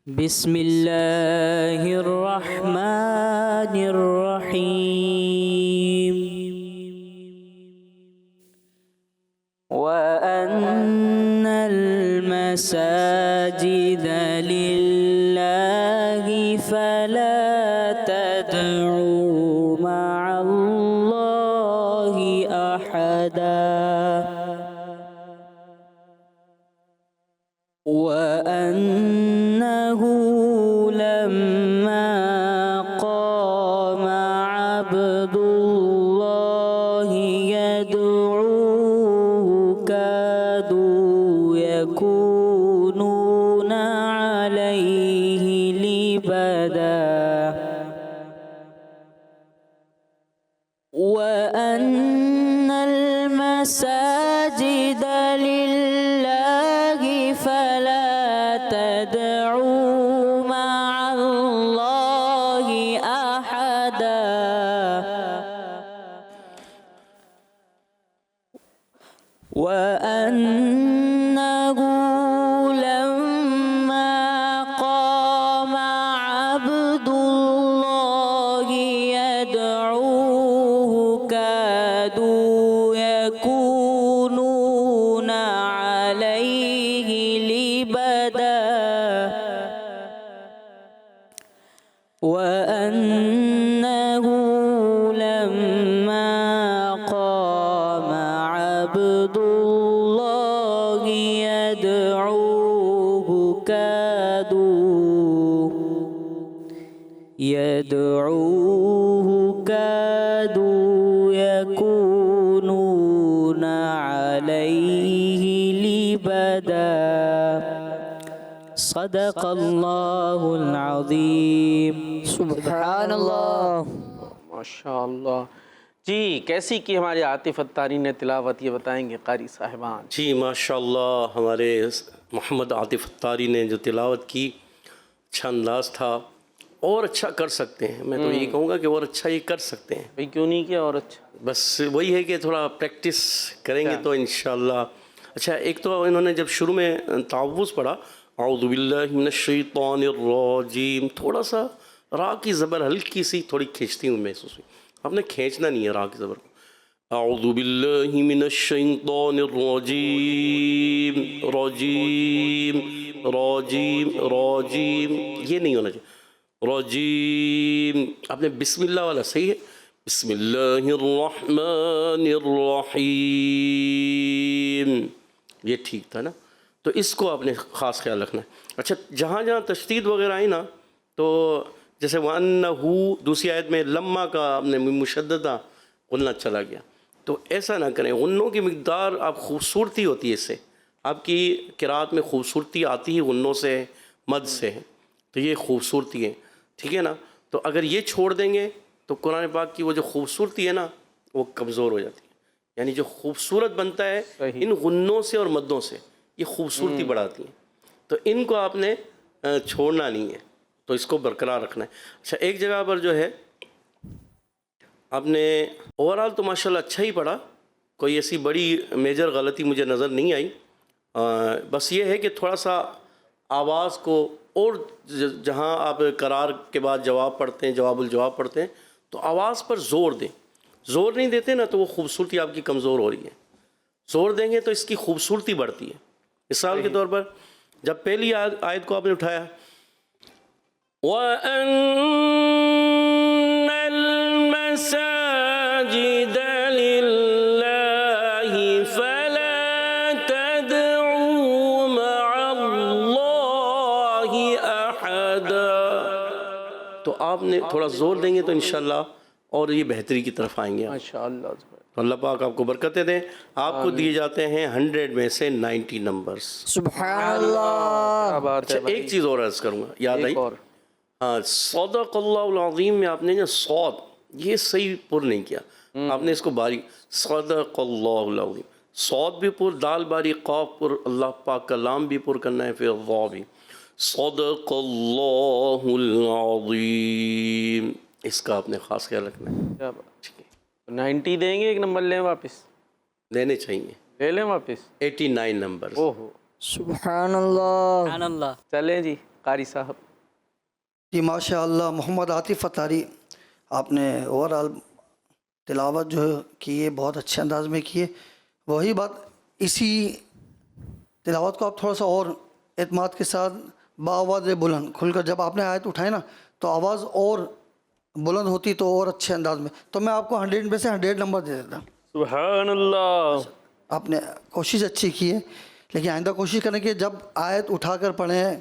C: بسم اللہ الرحمن الرحیم. وَأَنَّ الْمَسَاجِدَ لِلَّهِ فَلَا تَدْعُوا مَعَ اللَّهِ أَحَدًا وَأَنَّهُ لَمَّا قَامَ عَبْدُ اللَّهِ يَدْعُوهُ كَادُوا يَكُونُونَ عَلَيْهِ لِبَدًا وَأَنَّ الْمَسَاجِدَ لِلَّهِ عدا وأنه لما قام عبد الله يدعوه كادوا يكونون عليه لبدا وأنه لما قام عبد الله يدعوه كادوا يكونون عليه لبدا صدق الله العظيم سبحان الله
B: ماشاء اللہ. جی کیسی کی ہمارے عاطف اتاری نے تلاوت، یہ بتائیں گے قاری صاحبان؟
D: جی ماشاءاللہ ہمارے محمد عاطف اتاری نے جو تلاوت کی اچھا انداز تھا، اور اچھا کر سکتے ہیں. میں تو یہی کہوں گا کہ اور اچھا یہ کر سکتے ہیں.
B: بھئی کیوں نہیں کیا اور اچھا؟
D: بس وہی ہے کہ تھوڑا پریکٹس کریں گے تو انشاءاللہ. اچھا ایک تو انہوں نے جب شروع میں تعوذ پڑھا اعوذ باللہ من الشیطان الرجیم، تھوڑا سا را کی زبر ہلکی سی تھوڑی کھینچتی ہوں محسوس ہوئی. آپ نے کھینچنا نہیں ہے را کی زبر کو. اعوذ باللہ من الشیطان الرجیم رجیم راجیم راجیم، یہ نہیں ہونا چاہیے. رجیم آپ نے بسم اللہ والا صحیح ہے، بسم اللہ الرحمن الرحیم، یہ ٹھیک تھا نا. تو اس کو آپ نے خاص خیال رکھنا ہے. اچھا جہاں جہاں تشدید وغیرہ آئی نا، تو جیسے وَأَنَّهُ دوسری آیت میں لما کا آپ نے مشددہ غنہ چلا گیا، تو ایسا نہ کریں. غنوں کی مقدار آپ خوبصورتی ہوتی ہے، اس سے آپ کی قرات میں خوبصورتی آتی ہی غنوں سے مد سے ہے، تو یہ خوبصورتی ہے. ٹھیک ہے نا. تو اگر یہ چھوڑ دیں گے تو قرآن پاک کی وہ جو خوبصورتی ہے نا وہ کمزور ہو جاتی ہے. یعنی جو خوبصورت بنتا ہے ان غنوں سے اور مدوں سے، یہ خوبصورتی بڑھاتی ہیں. تو ان کو آپ نے چھوڑنا نہیں ہے، تو اس کو برقرار رکھنا ہے. اچھا ایک جگہ پر جو ہے آپ نے اوورآل تو ماشاءاللہ اچھا ہی پڑھا، کوئی ایسی بڑی میجر غلطی مجھے نظر نہیں آئی. بس یہ ہے کہ تھوڑا سا آواز کو، اور جہاں آپ قرار کے بعد جواب پڑھتے ہیں، جواب الجواب پڑھتے ہیں، تو آواز پر زور دیں. زور نہیں دیتے نا تو وہ خوبصورتی آپ کی کمزور ہو رہی ہے. زور دیں گے تو اس کی خوبصورتی بڑھتی ہے. مثال کے طور پر جب پہلی آیت کو آپ نے اٹھایا وَأَنَّ الْمَسَاجِدَ لِلَّهِ فَلَا تَدْعُوا مَعَ اللَّهِ أَحَدًا، تو آپ نے تھوڑا زور دیں گے تو انشاءاللہ اور یہ بہتری کی طرف آئیں گے.
B: ماشاءاللہ.
D: تو اللہ پاک آپ کو برکتیں دیں. آپ کو دیے جاتے ہیں 100 میں سے 90 نمبرز.
C: سبحان اللہ.
B: کیا بات ہے.
D: ایک چیز اور عرض کروں گا، یاد آئی؟ ہاں، صدق اللہ العظیم میں آپ نے جو صاد یہ صحیح پر نہیں کیا، آپ نے اس کو باریک صدق اللہ العظیم، صاد بھی پر، دال باریک، قاف پر، اللہ پاک کا لام بھی پر کرنا ہے، پھر ضا بھی. صدق اللہ العظیم، اس کا آپ نے خاص خیال رکھنا ہے.
B: کیا بات. 90 دیں گے، ایک نمبر لیں واپس؟
D: لینے چاہیے.
B: لے لیں واپس.
D: 89 نمبر.
B: اوہو
C: سبحان اللہ. سبحان اللہ.
B: چلیں جی قاری صاحب.
E: جی ماشاء اللہ محمد عاطف اتاری، آپ نے اوورآل تلاوت جو کی ہے بہت اچھے انداز میں کی ہے. وہی بات، اسی تلاوت کو آپ تھوڑا سا اور اعتماد کے ساتھ باآواز بلند کھل کر جب آپ نے آیت اٹھائی نا تو آواز اور بلند ہوتی تو اور اچھے انداز میں. تو میں آپ کو 100 میں سے 100 نمبر دے دیتا.
B: سبحان اللہ.
E: آپ نے کوشش اچھی کی ہے، لیکن آئندہ کوشش کریں کہ جب آیت اٹھا کر پڑھیں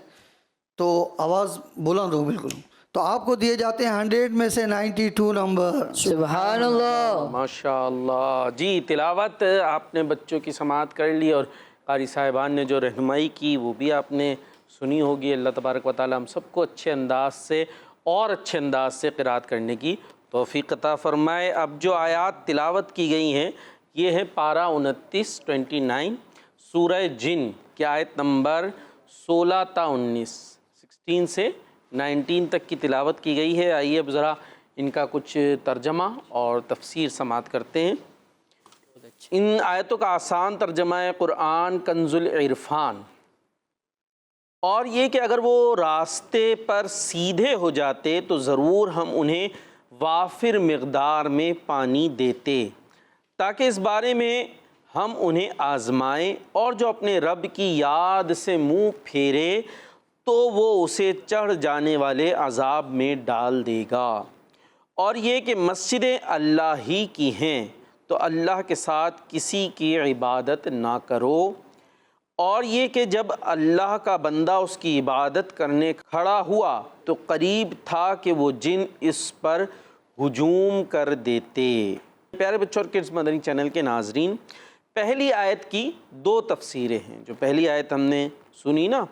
E: تو آواز بلند ہو بالکل. تو آپ کو دیے جاتے ہیں 100 میں سے 92 نمبر.
C: سبحان اللہ.
B: ماشاء اللہ. جی تلاوت آپ نے بچوں کی سماعت کر لی، اور قاری صاحبان نے جو رہنمائی کی وہ بھی آپ نے سنی ہوگی. اللہ تبارک و تعالی ہم سب کو اچھے انداز سے اور اچھے انداز سے قرات کرنے کی توفیق عطا فرمائے. اب جو آیات تلاوت کی گئی ہیں یہ ہے پارہ 29 سورہ جن کی آیت نمبر 16 تا 19، 16 سے 19 تک کی تلاوت کی گئی ہے. آئیے اب ذرا ان کا کچھ ترجمہ اور تفسیر سماعت کرتے ہیں۔ ان آیتوں کا آسان ترجمہ ہے قرآن کنز العرفان، اور یہ کہ اگر وہ راستے پر سیدھے ہو جاتے تو ضرور ہم انہیں وافر مقدار میں پانی دیتے، تاکہ اس بارے میں ہم انہیں آزمائیں، اور جو اپنے رب کی یاد سے منہ پھیرے تو وہ اسے چڑھ جانے والے عذاب میں ڈال دے گا۔ اور یہ کہ مسجدیں اللہ ہی کی ہیں تو اللہ کے ساتھ کسی کی عبادت نہ کرو، اور یہ کہ جب اللہ کا بندہ اس کی عبادت کرنے کھڑا ہوا تو قریب تھا کہ وہ جن اس پر ہجوم کر دیتے۔ پیارے بچوں اور کڈز مدنی چینل کے ناظرین، پہلی آیت کی دو تفسیریں ہیں۔ جو پہلی آیت ہم نے سنی نا،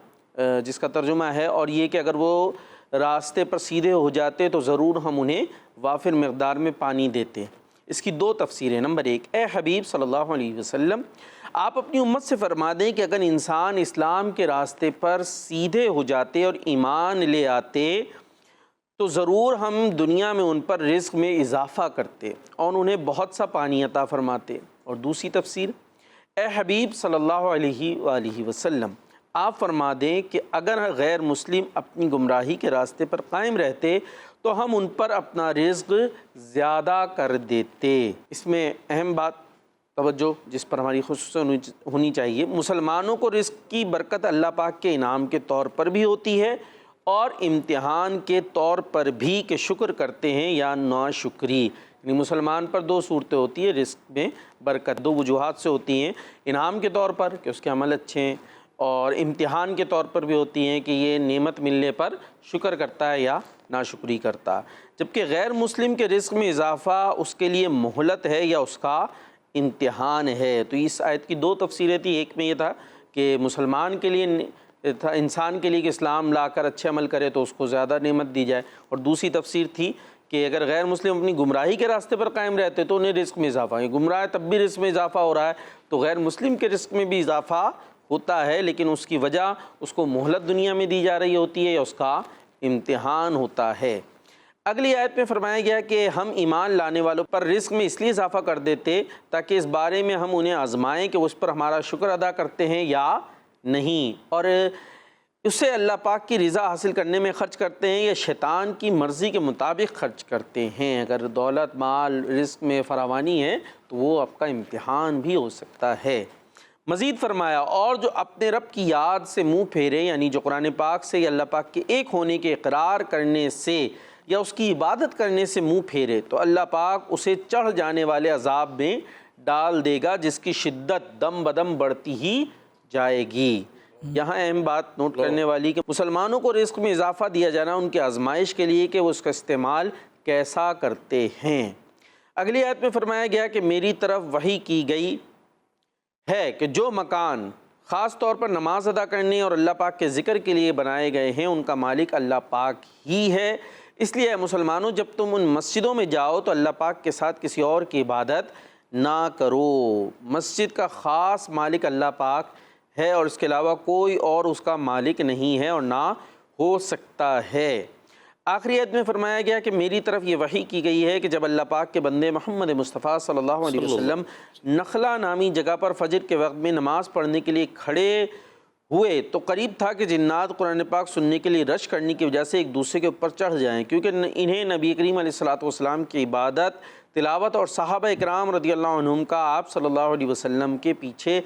B: جس کا ترجمہ ہے اور یہ کہ اگر وہ راستے پر سیدھے ہو جاتے تو ضرور ہم انہیں وافر مقدار میں پانی دیتے، اس کی دو تفسیریں۔ نمبر ایک، اے حبیب صلی اللہ علیہ وسلم، آپ اپنی امت سے فرما دیں کہ اگر انسان اسلام کے راستے پر سیدھے ہو جاتے اور ایمان لے آتے تو ضرور ہم دنیا میں ان پر رزق میں اضافہ کرتے اور انہیں بہت سا پانی عطا فرماتے۔ اور دوسری تفسیر، اے حبیب صلی اللہ علیہ وآلہ وسلم، آپ فرما دیں کہ اگر غیر مسلم اپنی گمراہی کے راستے پر قائم رہتے تو ہم ان پر اپنا رزق زیادہ کر دیتے۔ اس میں اہم بات توجہ جس پر ہماری خصوصاً ہونی چاہیے، مسلمانوں کو رزق کی برکت اللہ پاک کے انعام کے طور پر بھی ہوتی ہے اور امتحان کے طور پر بھی کہ شکر کرتے ہیں یا ناشکری۔ یعنی مسلمان پر دو صورتیں ہوتی ہیں رزق میں برکت، دو وجوہات سے ہوتی ہیں، انعام کے طور پر کہ اس کے عمل اچھے ہیں، اور امتحان کے طور پر بھی ہوتی ہیں کہ یہ نعمت ملنے پر شکر کرتا ہے یا ناشکری کرتا۔ جبکہ غیر مسلم کے رزق میں اضافہ اس کے لیے مہلت ہے یا اس کا امتحان ہے۔ تو اس آیت کی دو تفسیریں تھی، ایک میں یہ تھا کہ مسلمان کے لیے تھا، انسان کے لیے کہ اسلام لا کر اچھے عمل کرے تو اس کو زیادہ نعمت دی جائے، اور دوسری تفسیر تھی کہ اگر غیر مسلم اپنی گمراہی کے راستے پر قائم رہتے تو انہیں رزق میں اضافہ ہے، گمراہ ہے تب بھی رزق میں اضافہ ہو رہا ہے، تو غیر مسلم کے رزق میں بھی اضافہ ہوتا ہے، لیکن اس کی وجہ اس کو مہلت دنیا میں دی جا رہی ہوتی ہے یا اس کا امتحان ہوتا ہے۔ اگلی آیت میں فرمایا گیا کہ ہم ایمان لانے والوں پر رزق میں اس لیے اضافہ کر دیتے تاکہ اس بارے میں ہم انہیں آزمائیں کہ وہ اس پر ہمارا شکر ادا کرتے ہیں یا نہیں، اور اسے اللہ پاک کی رضا حاصل کرنے میں خرچ کرتے ہیں یا شیطان کی مرضی کے مطابق خرچ کرتے ہیں۔ اگر دولت مال رزق میں فراوانی ہے تو وہ آپ کا امتحان بھی ہو سکتا ہے۔ مزید فرمایا، اور جو اپنے رب کی یاد سے منہ پھیرے، یعنی جو قرآن پاک سے یا اللہ پاک کے ایک ہونے کے اقرار کرنے سے یا اس کی عبادت کرنے سے منہ پھیرے تو اللہ پاک اسے چڑھ جانے والے عذاب میں ڈال دے گا جس کی شدت دم بدم بڑھتی ہی جائے گی۔ یہاں اہم بات نوٹ کرنے والی کہ مسلمانوں کو رزق میں اضافہ دیا جانا ان کی آزمائش کے لیے کہ وہ اس کا استعمال کیسا کرتے ہیں۔ اگلی آیت میں فرمایا گیا کہ میری طرف وحی کی گئی ہے کہ جو مکان خاص طور پر نماز ادا کرنے اور اللہ پاک کے ذکر کے لیے بنائے گئے ہیں ان کا مالک اللہ پاک ہی ہے، اس لیے اے مسلمانوں جب تم ان مسجدوں میں جاؤ تو اللہ پاک کے ساتھ کسی اور کی عبادت نہ کرو۔ مسجد کا خاص مالک اللہ پاک ہے اور اس کے علاوہ کوئی اور اس کا مالک نہیں ہے اور نہ ہو سکتا ہے۔ آخری آیت میں فرمایا گیا کہ میری طرف یہ وحی کی گئی ہے کہ جب اللہ پاک کے بندے محمد مصطفیٰ صلی اللہ علیہ وسلم نخلا نامی جگہ پر فجر کے وقت میں نماز پڑھنے کے لیے کھڑے ہوئے تو قریب تھا کہ جنات قرآن پاک سننے کے لیے رش کرنے کی وجہ سے ایک دوسرے کے اوپر چڑھ جائیں، کیونکہ انہیں نبی کریم علیہ السلام کی عبادت تلاوت اور صحابہ اکرام رضی اللہ عنہم کا آپ صلی اللہ علیہ وسلم کے پیچھے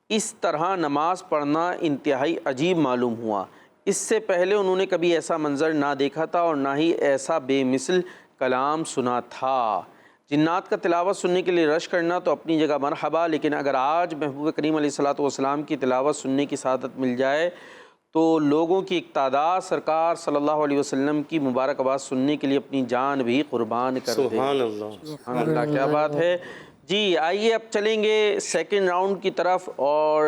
B: اس طرح نماز پڑھنا انتہائی عجیب معلوم ہوا۔ اس سے پہلے انہوں نے کبھی ایسا منظر نہ دیکھا تھا اور نہ ہی ایسا بے مثل کلام سنا تھا۔ جنات کا تلاوت سننے کے لیے رش کرنا تو اپنی جگہ مرحبا، لیکن اگر آج محبوب کریم علیہ السلام کی تلاوت سننے کی سعادت مل جائے تو لوگوں کی ایک تعداد سرکار صلی اللہ علیہ وسلم کی مبارک آواز سننے کے لیے اپنی جان بھی قربان کر دے۔
D: سبحان اللہ،
B: سبحان اللہ، کیا بات ہے۔ جی آئیے اب چلیں گے سیکنڈ راؤنڈ کی طرف، اور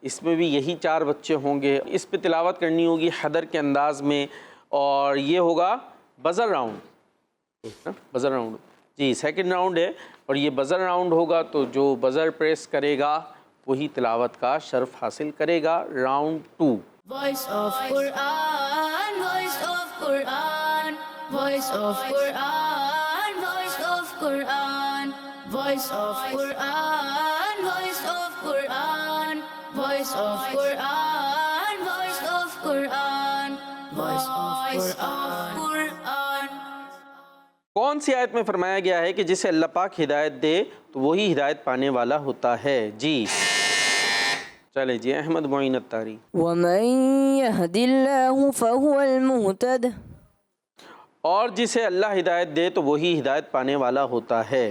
B: اس میں بھی یہی 4 بچے ہوں گے۔ اس پہ تلاوت کرنی ہوگی حدر کے انداز میں، اور یہ ہوگا بزر راؤنڈ، بزر راؤنڈ۔ جی سیکنڈ راؤنڈ ہے اور یہ بزر راؤنڈ ہوگا، تو جو بزر پریس کرے گا وہی تلاوت کا شرف حاصل کرے گا۔ Round 2۔
A: Voice of Quran, voice of Quran, voice of Quran. voice of Quran, voice of Quran, voice of Quran, voice of Quran, voice of Quran.
B: کون سی آیت میں فرمایا گیا ہے کہ جسے اللہ پاک ہدایت دے تو وہی ہدایت پانے والا ہوتا ہے؟ جی چلے جی احمد معین الطاری.
C: ومن يهد الله فهو المهتد.
B: اور جسے اللہ ہدایت دے تو وہی ہدایت پانے والا ہوتا ہے.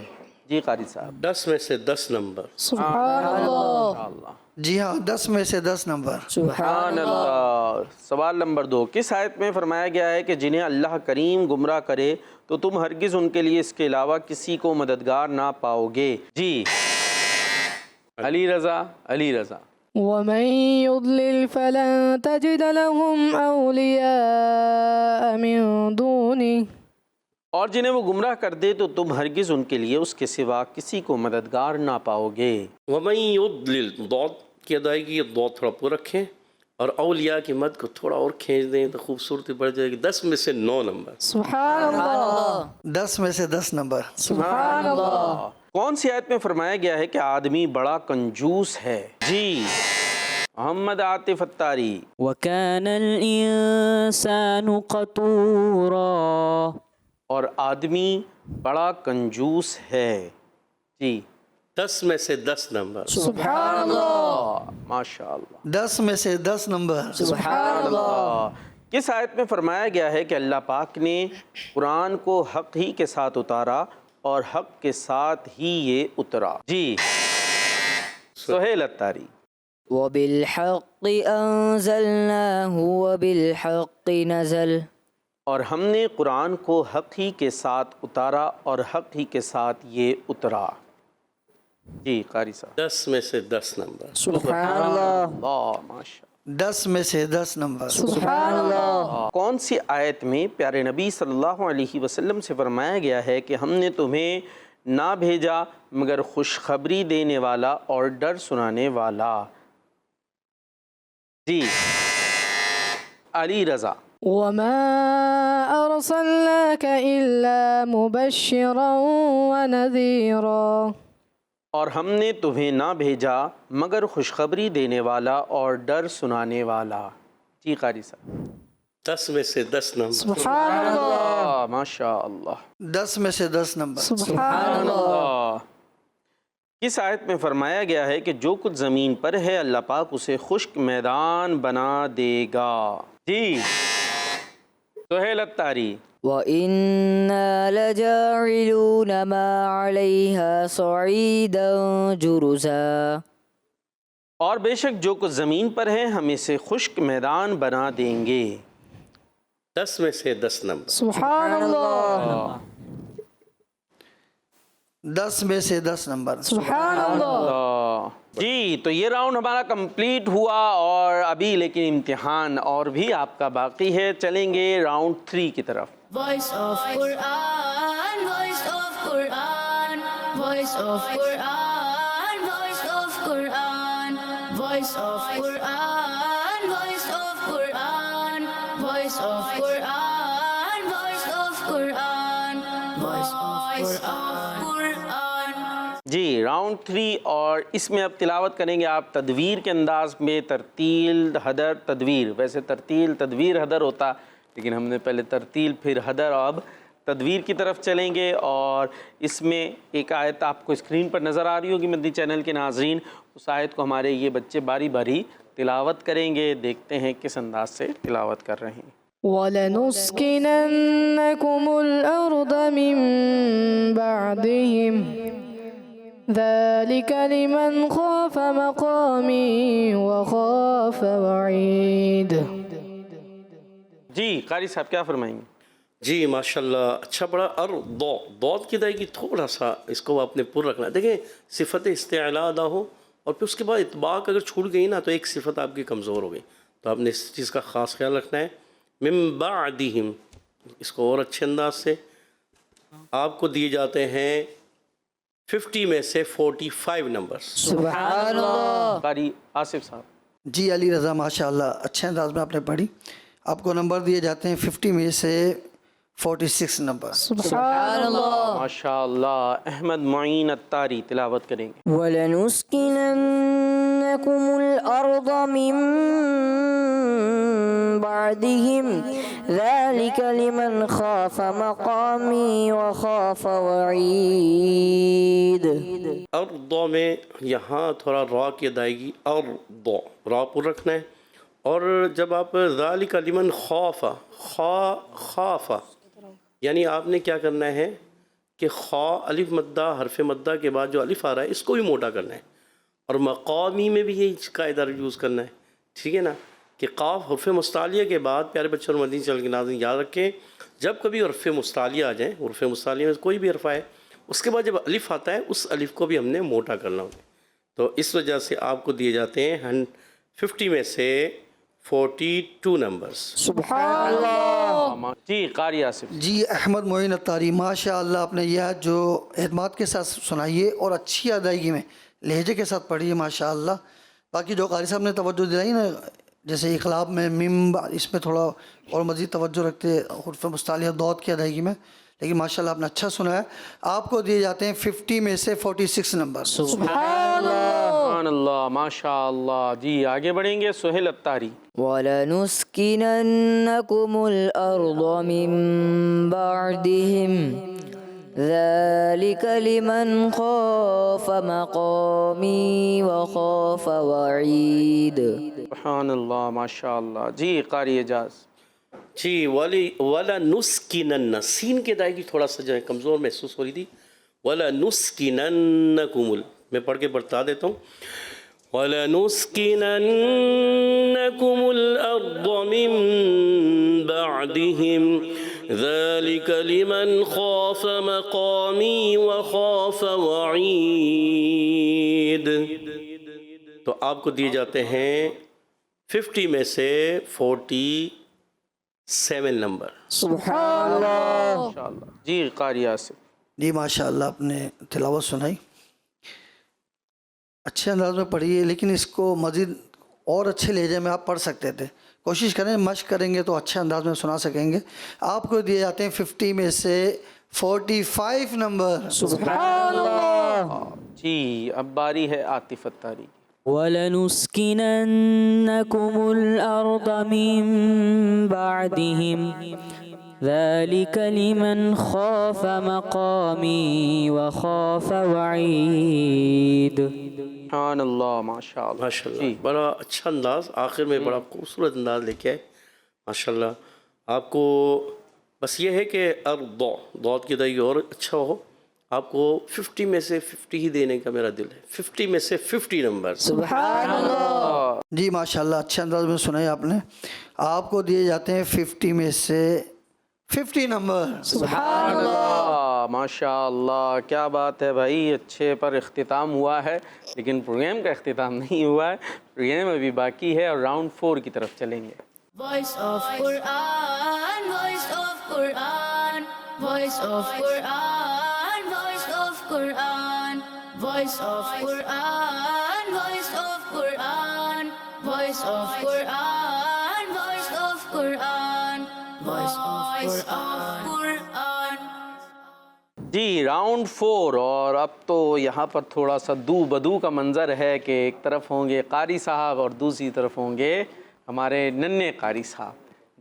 B: جی قاری صاحب.
D: 10 میں سے 10 نمبر.
C: سبحان اللہ.
B: اللہ.
E: جی ہاں 10 میں سے 10 نمبر.
B: سبحان اللہ. سوال نمبر 2، کس آیت میں فرمایا گیا ہے کہ جنہیں اللہ کریم گمراہ کرے تو تم ہرگز ان کے لیے اس کے علاوہ کسی کو مددگار نہ پاؤ گے؟ جی علی رضا. علی رضا.
F: ومن يضلل فلن تجد لهم أولياء من دونه.
B: اور جنہیں وہ گمراہ کر دے تو تم ہرگز ان کے لیے اس کے سوا کسی کو مددگار نہ پاؤ گے.
D: ومن یضلل، ضاد کی ادائیگی ضاد تھوڑا پورا رکھیں اور اولیاء کی مد کو تھوڑا اور کھینچ دیں تو خوبصورتی بڑھ جائے گی. 10 میں سے 9 نمبر.
F: سبحان اللہ.
E: 10 میں سے 10 نمبر.
F: سبحان اللہ.
B: کون سی آیت میں فرمایا گیا ہے کہ آدمی بڑا کنجوس ہے؟ جی محمد عاطف الطاری.
C: وكان الإنسان قتورا.
B: اور آدمی بڑا کنجوس ہے. جی
D: 10 میں سے 10 نمبر.
F: سبحان اللہ.
B: ماشاء اللہ.
E: 10 میں سے 10 نمبر.
C: سبحان اللہ.
B: کس آیت میں فرمایا گیا ہے کہ اللہ پاک نے قرآن کو حق ہی کے ساتھ اتارا اور حق کے ساتھ ہی یہ اترا؟ جی سہیل الطاری.
C: وبالحق أنزلناه وبالحق نزل.
B: اور ہم نے قرآن کو حق ہی کے ساتھ اتارا اور حق ہی کے ساتھ یہ اترا. جی قاری صاحب.
D: 10 میں سے 10 نمبر.
C: سبحان اللہ.
B: اللہ ماشاء.
E: 10 میں سے 10 نمبر.
F: سبحان اللہ.
B: کون سی آیت میں پیارے نبی صلی اللہ علیہ وسلم سے فرمایا گیا ہے کہ ہم نے تمہیں نہ بھیجا مگر خوشخبری دینے والا اور ڈر سنانے والا؟ جی علی رضا.
F: وما أرسلناك إلا مبشرا ونذيرا.
B: اور ہم نے تمہیں نہ بھیجا مگر خوشخبری دینے والا اور ڈر سنانے والا. جی قاری صاحب.
D: 10 میں سے 10 نمبر.
F: سبحان اللہ.
B: ماشاء اللہ.
E: 10 میں سے 10 نمبر.
F: سبحان اللہ.
B: کس آیت میں فرمایا گیا ہے کہ جو کچھ زمین پر ہے اللہ پاک اسے خشک میدان بنا دے گا؟ جی سہیل الطاری.
C: وَإِنَّا لَجَاعِلُونَ مَا عَلَيْهَا صَعِيدًا جُرُزًا.
B: اور بے شک جو کچھ زمین پر ہے ہم اسے خشک میدان بنا دیں گے.
D: 10 میں سے 10 نمبر.
F: سبحان اللہ.
E: 10 میں سے 10 نمبر.
F: سبحان اللہ.
B: جی تو یہ راؤنڈ ہمارا کمپلیٹ ہوا اور ابھی لیکن امتحان اور بھی آپ کا باقی ہے. چلیں گے راؤنڈ 3 کی طرف.
A: Voice of Quran, voice of Quran, voice of Quran, voice of Quran, voice of Quran, voice of Quran, voice of Quran, voice of Quran, voice of Quran.
B: جی راؤنڈ 3 اور اس میں اب تلاوت کریں گے آپ تدویر کے انداز میں. ترتیل حدر تدویر. ویسے ترتیل تدویر حدر ہوتا لیکن ہم نے پہلے ترتیل پھر حدر اور اب تدویر کی طرف چلیں گے. اور اس میں ایک آیت آپ کو اسکرین پر نظر آ رہی ہوگی مدنی چینل کے ناظرین. اس آیت کو ہمارے یہ بچے باری باری تلاوت کریں گے. دیکھتے ہیں کس انداز سے تلاوت کر رہے ہیں.
F: وَلَنُسْكِنَنَّكُمُ الْأَرْضَ مِنْ بَعْدِهِمْ ذَلِكَ لِمَنْ خَافَ مَقَامِي وَخَافَ وَعِيدِ.
B: جی قاری صاحب کیا فرمائیں گے؟
D: جی ماشاءاللہ اچھا پڑھا. اور ضاد کی ادائیگی تھوڑا سا اس کو آپ نے پر رکھنا ہے. دیکھیں صفت استعلاء ادا ہو اور پھر اس کے بعد اطباق اگر چھوٹ گئی نا تو ایک صفت آپ کی کمزور ہو گئی. تو آپ نے اس چیز کا خاص خیال رکھنا ہے. من بعدہم اس کو اور اچھے انداز سے آپ کو دیے جاتے ہیں 50 میں سے 45 نمبر.
C: سبحان اللہ.
B: قاری آصف صاحب.
E: جی علی رضا ماشاءاللہ اچھے انداز میں آپ نے پڑھی. آپ کو نمبر دیے جاتے ہیں 50 میں سے 46 نمبر.
F: سبحان اللہ.
B: ماشاء اللہ. احمد معین الطاری تلاوت کریں گے.
C: وَلَنُسْكِنَنَّكُمُ الْأَرْضَ مِنْ بَعْدِهِمْ ذَلِكَ لِمَنْ خَافَ مَقَامِي وَخَافَ وَعِيدِ.
D: ارض میں یہاں تھوڑا را کی ادائیگی، ارض را پر رکھنا ہے. اور جب آپ ذالک لمن خاف، خاف یعنی آپ نے کیا کرنا ہے کہ خا الف مدہ حرف مدہ کے بعد جو الف آ رہا ہے اس کو بھی موٹا کرنا ہے. اور مقامی میں بھی یہی قاعدہ یوز کرنا ہے. ٹھیک ہے نا کہ قاف حرف مستعلیہ کے بعد، پیارے بچوں اور مدنی چینل کے ناظرین یاد رکھیں، جب کبھی حرف مستعلیہ آ جائیں، حرف مستعلیہ میں کوئی بھی حرف آئے، اس کے بعد جب الف آتا ہے اس الف کو بھی ہم نے موٹا کرنا ہوتا ہے. تو اس وجہ سے آپ کو دیے جاتے ہیں 50 میں سے 42 نمبرز.
C: سبحان اللہ.
B: جی قاری آصف.
E: جی احمد معین الطاری، ماشاء اللہ آپ نے یہ آیت جو اعتماد کے ساتھ سنائیے اور اچھی ادائیگی میں لہجے کے ساتھ پڑھی ہے ماشاء اللہ. باقی جو قاری صاحب نے توجہ دلائی نا، جیسے اقلاب میں میم، اس میں تھوڑا اور مزید توجہ رکھتے حرف مستعلیہ ضاد کی ادائیگی میں، لیکن ماشاء اللہ آپ نے اچھا سنا ہے. آپ کو دیے جاتے ہیں 50 میں سے 46 نمبر.
B: سبحان اللہ. ماشاء اللہ. جی آگے بڑھیں گے. سہیل الطاری.
C: وَلَنُسْكِنَنَّكُمُ الْأَرْضَ مِنْ بَعْدِهِمْ ذَلِكَ لِمَنْ خَافَ مَقَامِي وَخَافَ وَعِيدِ.
B: سبحان اللہ. ماشاء اللہ. جی قاری اعجاز.
D: جی وَلَنُسْكِنَنَّ، سین کی ادائیگی تھوڑا سا جو ہے کمزور محسوس ہو رہی تھی. وَلَنُسْكِنَنَّكُمُ، میں پڑھ کے بتا دیتا ہوں. وَلَنُسْكِنَنَّكُمُ الْأَرْضَ مِنْ بَعْدِهِمْ ذَلِكَ لِمَنْ خَافَ مَقَامِي وَخَافَ وَعِيدِ. تو آپ کو دیے جاتے ہیں 50 میں سے 47 نمبر.
C: سبحان اللہ.
B: ماشاء اللہ. جی قاری آصف.
E: جی ماشاء اللہ آپ نے تلاوت سنائی، اچھے انداز میں پڑھی ہے، لیکن اس کو مزید اور اچھے لہجے میں آپ پڑھ سکتے تھے. کوشش کریں، مشق کریں گے تو اچھے انداز میں سنا سکیں گے. آپ کو دیے جاتے ہیں 50 میں سے 45 نمبر.
C: سبحان اللہ.
B: جی اب باری ہے عاطف الطاری.
G: وَلَنُسْكِنَنَّكُمُ الْأَرْضَ مِنْ بَعْدِهِمْ ذَلِكَ لِمَنْ خَافَ مَقَامِي وَخَافَ وَعِيدِ.
B: سبحان اللہ. ماشاء اللہ.
D: ماشاء اللہ
B: جی
D: بڑا اچھا انداز، آخر میں بڑا خوبصورت انداز لے کے آئے ماشاء اللہ. آپ کو بس یہ ہے کہ ارض ضاد کی ادائیگی اور اچھا ہو. آپ کو 50 میں سے 50 ہی دینے کا میرا دل ہے. 50 میں سے 50 نمبر.
C: سبحان اللہ.
E: جی ماشاء اللہ اچھے انداز میں سنائی آپ نے. آپ کو دیے جاتے ہیں 50 میں سے 50 نمبر.
C: سبحان اللہ.
B: ماشاء اللہ. کیا بات ہے بھائی. اچھے پر اختتام ہوا ہے، لیکن پروگرام کا اختتام نہیں ہوا ہے. پروگرام ابھی باقی ہے اور راؤنڈ 4 کی طرف چلیں گے.
A: Voice of Quran, voice of Quran, voice of Quran, voice of Quran, voice of Quran, voice of Quran, voice of Quran, voice of Quran, voice of Quran.
B: جی راؤنڈ 4. اور اب تو یہاں پر تھوڑا سا دو بدو کا منظر ہے کہ ایک طرف ہوں گے قاری صاحب اور دوسری طرف ہوں گے ہمارے ننھے قاری صاحب.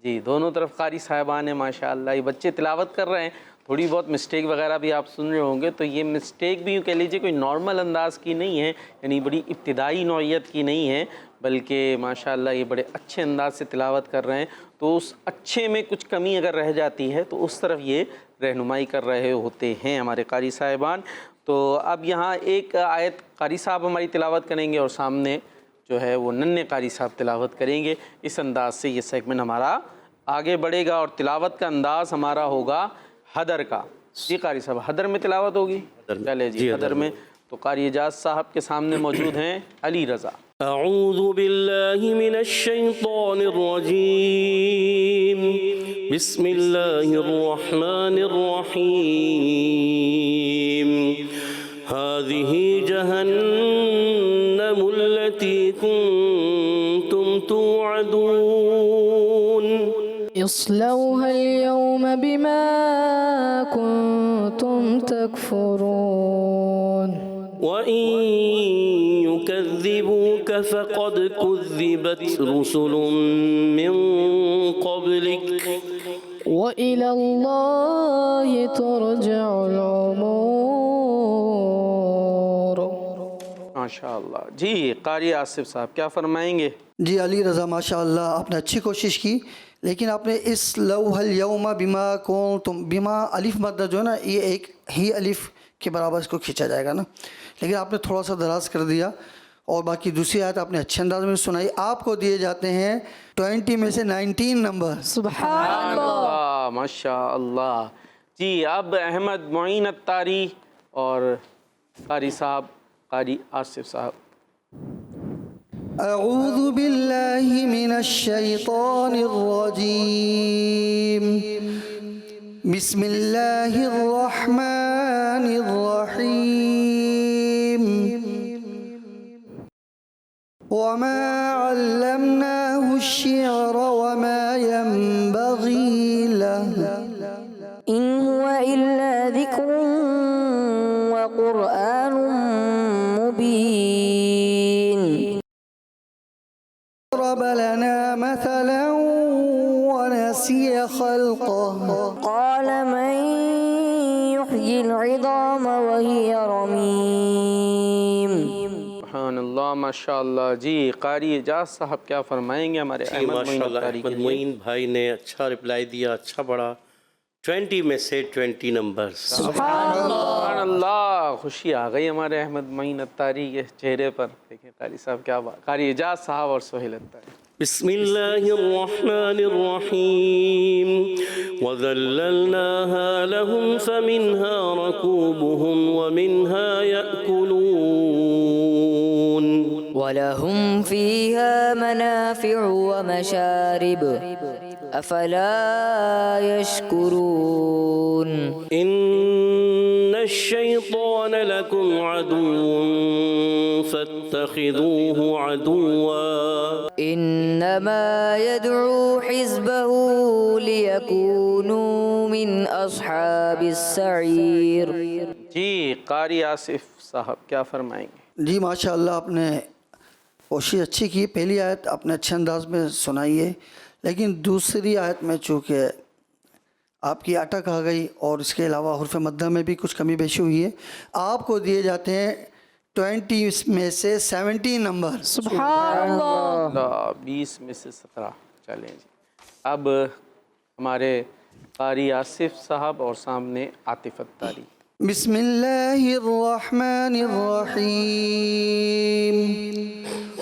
B: جی دونوں طرف قاری صاحبان ہیں ماشاء اللہ. یہ بچے تلاوت کر رہے ہیں، تھوڑی بہت مسٹیک وغیرہ بھی آپ سن رہے ہوں گے، تو یہ مسٹیک بھی یوں کہہ لیجیے کوئی نارمل انداز کی نہیں ہے، یعنی بڑی ابتدائی نوعیت کی نہیں ہے، بلکہ ماشاءاللہ یہ بڑے اچھے انداز سے تلاوت کر رہے ہیں. تو اس اچھے میں کچھ کمی اگر رہ جاتی ہے تو اس طرف یہ رہنمائی کر رہے ہوتے ہیں ہمارے قاری صاحبان. تو اب یہاں ایک آیت قاری صاحب ہماری تلاوت کریں گے اور سامنے جو ہے وہ ننھے قاری صاحب تلاوت کریں گے. اس انداز سے یہ سیگمنٹ ہمارا آگے بڑھے گا اور تلاوت کا انداز ہمارا ہوگا حدر کا. جی قاری صاحب حدر میں تلاوت ہوگی. چلے جی حدر میں. تو قاری اعجاز صاحب کے سامنے موجود ہیں علی رضا.
D: اعوذ باللہ من الشیطان الرجیم، بسم اللہ الرحمن الرحیم. هذه جہنم التي كنتم توعدون
F: اصلوها اليوم بما كنتم تكفرون
D: وإن يكذبوك فقد كذبت رسل من قبلك
F: وإلى الله ترجع الأمور.
B: ماشاء اللہ. جی قاری آصف صاحب کیا فرمائیں گے؟
E: جی علی رضا ماشاء اللہ آپ نے اچھی کوشش کی، لیکن آپ نے اس لوح الیوم بما کنتم، بما الف مدہ جو ہے نا یہ ایک ہی الف کے برابر اس کو کھینچا جائے گا نا، لیکن آپ نے تھوڑا سا دراز کر دیا، اور باقی دوسری آیت آپ نے اچھے انداز میں سنائی. آپ کو دیے جاتے ہیں 20 میں سے 19 نمبر.
F: سبحان اللہ.
B: ماشاء اللہ. جی اب احمد معین الطاری اور قاری صاحب قاری آصف صاحب.
E: اعوذ باللہ من الشیطان الرجیم، بسم اللہ الرحمن الرحیم. وما علمناه الشعر وما ينبغي له
G: إن هو إلا ذكر وقرآن مبين.
E: ضرب لنا مثلا ونسي خلقه
G: قال من يحيي العظام وهي رميم.
B: سبحان اللہ ماشاء اللہ. جی قاری اعجاز صاحب کیا فرمائیں گے ہمارے
D: جی
B: احمد معین
D: ماشاء اللہ
B: الطاری کے
D: احمد
B: لیے؟
D: معین بھائی نے اچھا رپلائی دیا، اچھا پڑھا. 20 میں سے 20 نمبرز.
B: سبحان اللہ. خوشی آ گئی ہمارے احمد معین الطاری کے چہرے پر. دیکھیں قاری صاحب کیا بات. قاری اعجاز صاحب اور سہیل الطاری.
D: بسم اللہ الرحمن الرحیم. وَذَلَّلْنَاهَا لَهُمْ فَمِنْهَا رَكُوبُهُمْ وَمِنْهَا يَأْكُلُونَ
G: ولهم فيها منافع ومشارب أفلا يشكرون.
D: إن الشيطان لكم عدو فاتخذوه عدوا
G: إنما يدعو حزبه ليكونوا من أصحاب السعير.
B: جی قاری آصف صاحب کیا فرمائیں گے؟
E: جی ماشاء اللہ آپ نے کوشش اچھی کی. پہلی آیت آپ نے اچھے انداز میں سنائی ہے، لیکن دوسری آیت میں چونکہ آپ کی اٹک آ گئی اور اس کے علاوہ حرف مدہ میں بھی کچھ کمی بیشی ہوئی ہے. آپ کو دیے جاتے ہیں 20 میں سے 17 نمبر.
F: سبحان اللہ.
B: 20 میں سے 17. چلیں جی اب ہمارے قاری آصف صاحب اور سامنے عاطف الطاری.
E: بسم اللہ الرحمن الرحیم.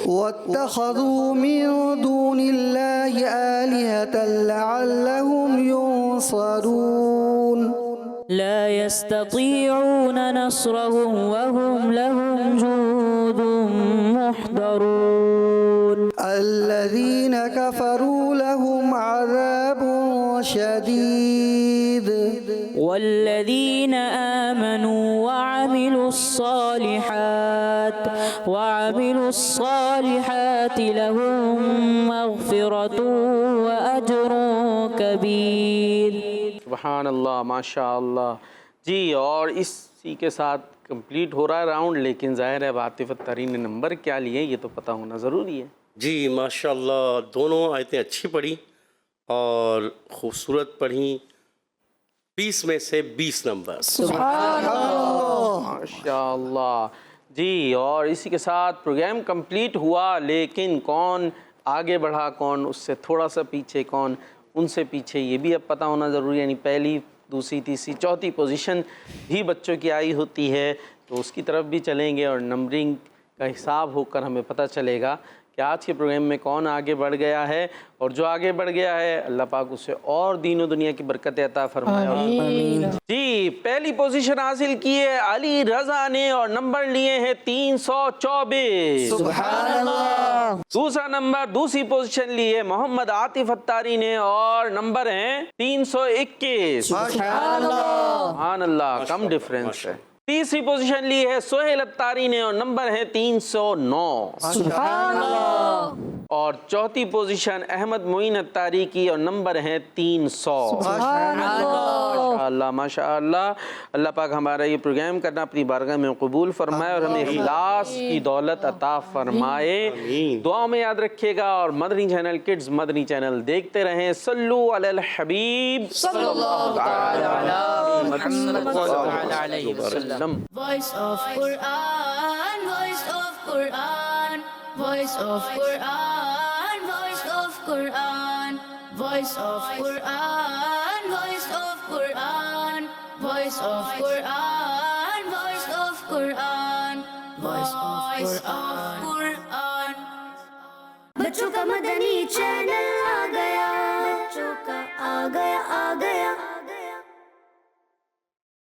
E: واتخذوا من دون اللہ آلہة لعلهم ينصرون.
G: لا يستطيعون نصرهم وهم لهم جند محضرون.
E: الذين كفروا لهم عذاب شديد
G: والذين آمنوا وعملوا الصالحات لهم مغفرة وأجر كبير.
B: سبحان اللہ ماشاء اللہ. جی اور اسی کے ساتھ کمپلیٹ ہو رہا ہے راؤنڈ، لیکن ظاہر ہے عاطف الطاری نے نمبر کیا لیے یہ تو پتہ ہونا ضروری ہے.
D: جی ماشاءاللہ دونوں آیتیں اچھی پڑھی اور خوبصورت پڑھی. 20 میں سے 20 نمبر.
B: ماشاء اللہ. جی اور اسی کے ساتھ پروگرام کمپلیٹ ہوا، لیکن کون آگے بڑھا، کون اس سے تھوڑا سا پیچھے، کون ان سے پیچھے، یہ بھی اب پتہ ہونا ضروری ہے. یعنی پہلی، دوسری، تیسری، چوتھی پوزیشن بھی بچوں کی آئی ہوتی ہے، تو اس کی طرف بھی چلیں گے اور نمبرنگ کا حساب ہو کر ہمیں پتہ چلے گا کہ آج کے پروگرام میں کون آگے بڑھ گیا ہے، اور جو آگے بڑھ گیا ہے اللہ پاک اسے اور دین و دنیا کی برکت عطا فرمائے.
F: آمین.
B: جی پہلی پوزیشن حاصل کی ہے علی رضا نے اور نمبر لیے ہیں 324.
E: سبحان اللہ.
B: دوسرا نمبر، دوسری پوزیشن لی ہے محمد عاطف الطاری نے اور نمبر ہیں 321. سبحان اللہ کم ڈیفرنس ہے. تیسری پوزیشن لی ہے سہیل الطاری نے اور نمبر ہے 309.
F: سبحان اللہ.
B: اور چوتھی پوزیشن احمد معین اتاری کی اور نمبر ہیں 300. ماشاءاللہ ماشاءاللہ. اللہ پاک ہمارا یہ پروگرام کرنا اپنی بارگاہ میں قبول فرمائے اور ہمیں اخلاص کی دولت عطا فرمائے. دعاؤں میں یاد رکھیے گا اور مدنی چینل کڈز مدنی چینل دیکھتے رہیں. صلو علی الحبیب صلی اللہ علیہ وسلم.
A: Voice of Quran, voice of Quran, voice of Quran, voice of Quran, voice of Quran, voice of Quran, voice of Quran, voice of Quran, voice of Quran. بچوں کا مدنی چینل آ گیا, بچوں کا آ گیا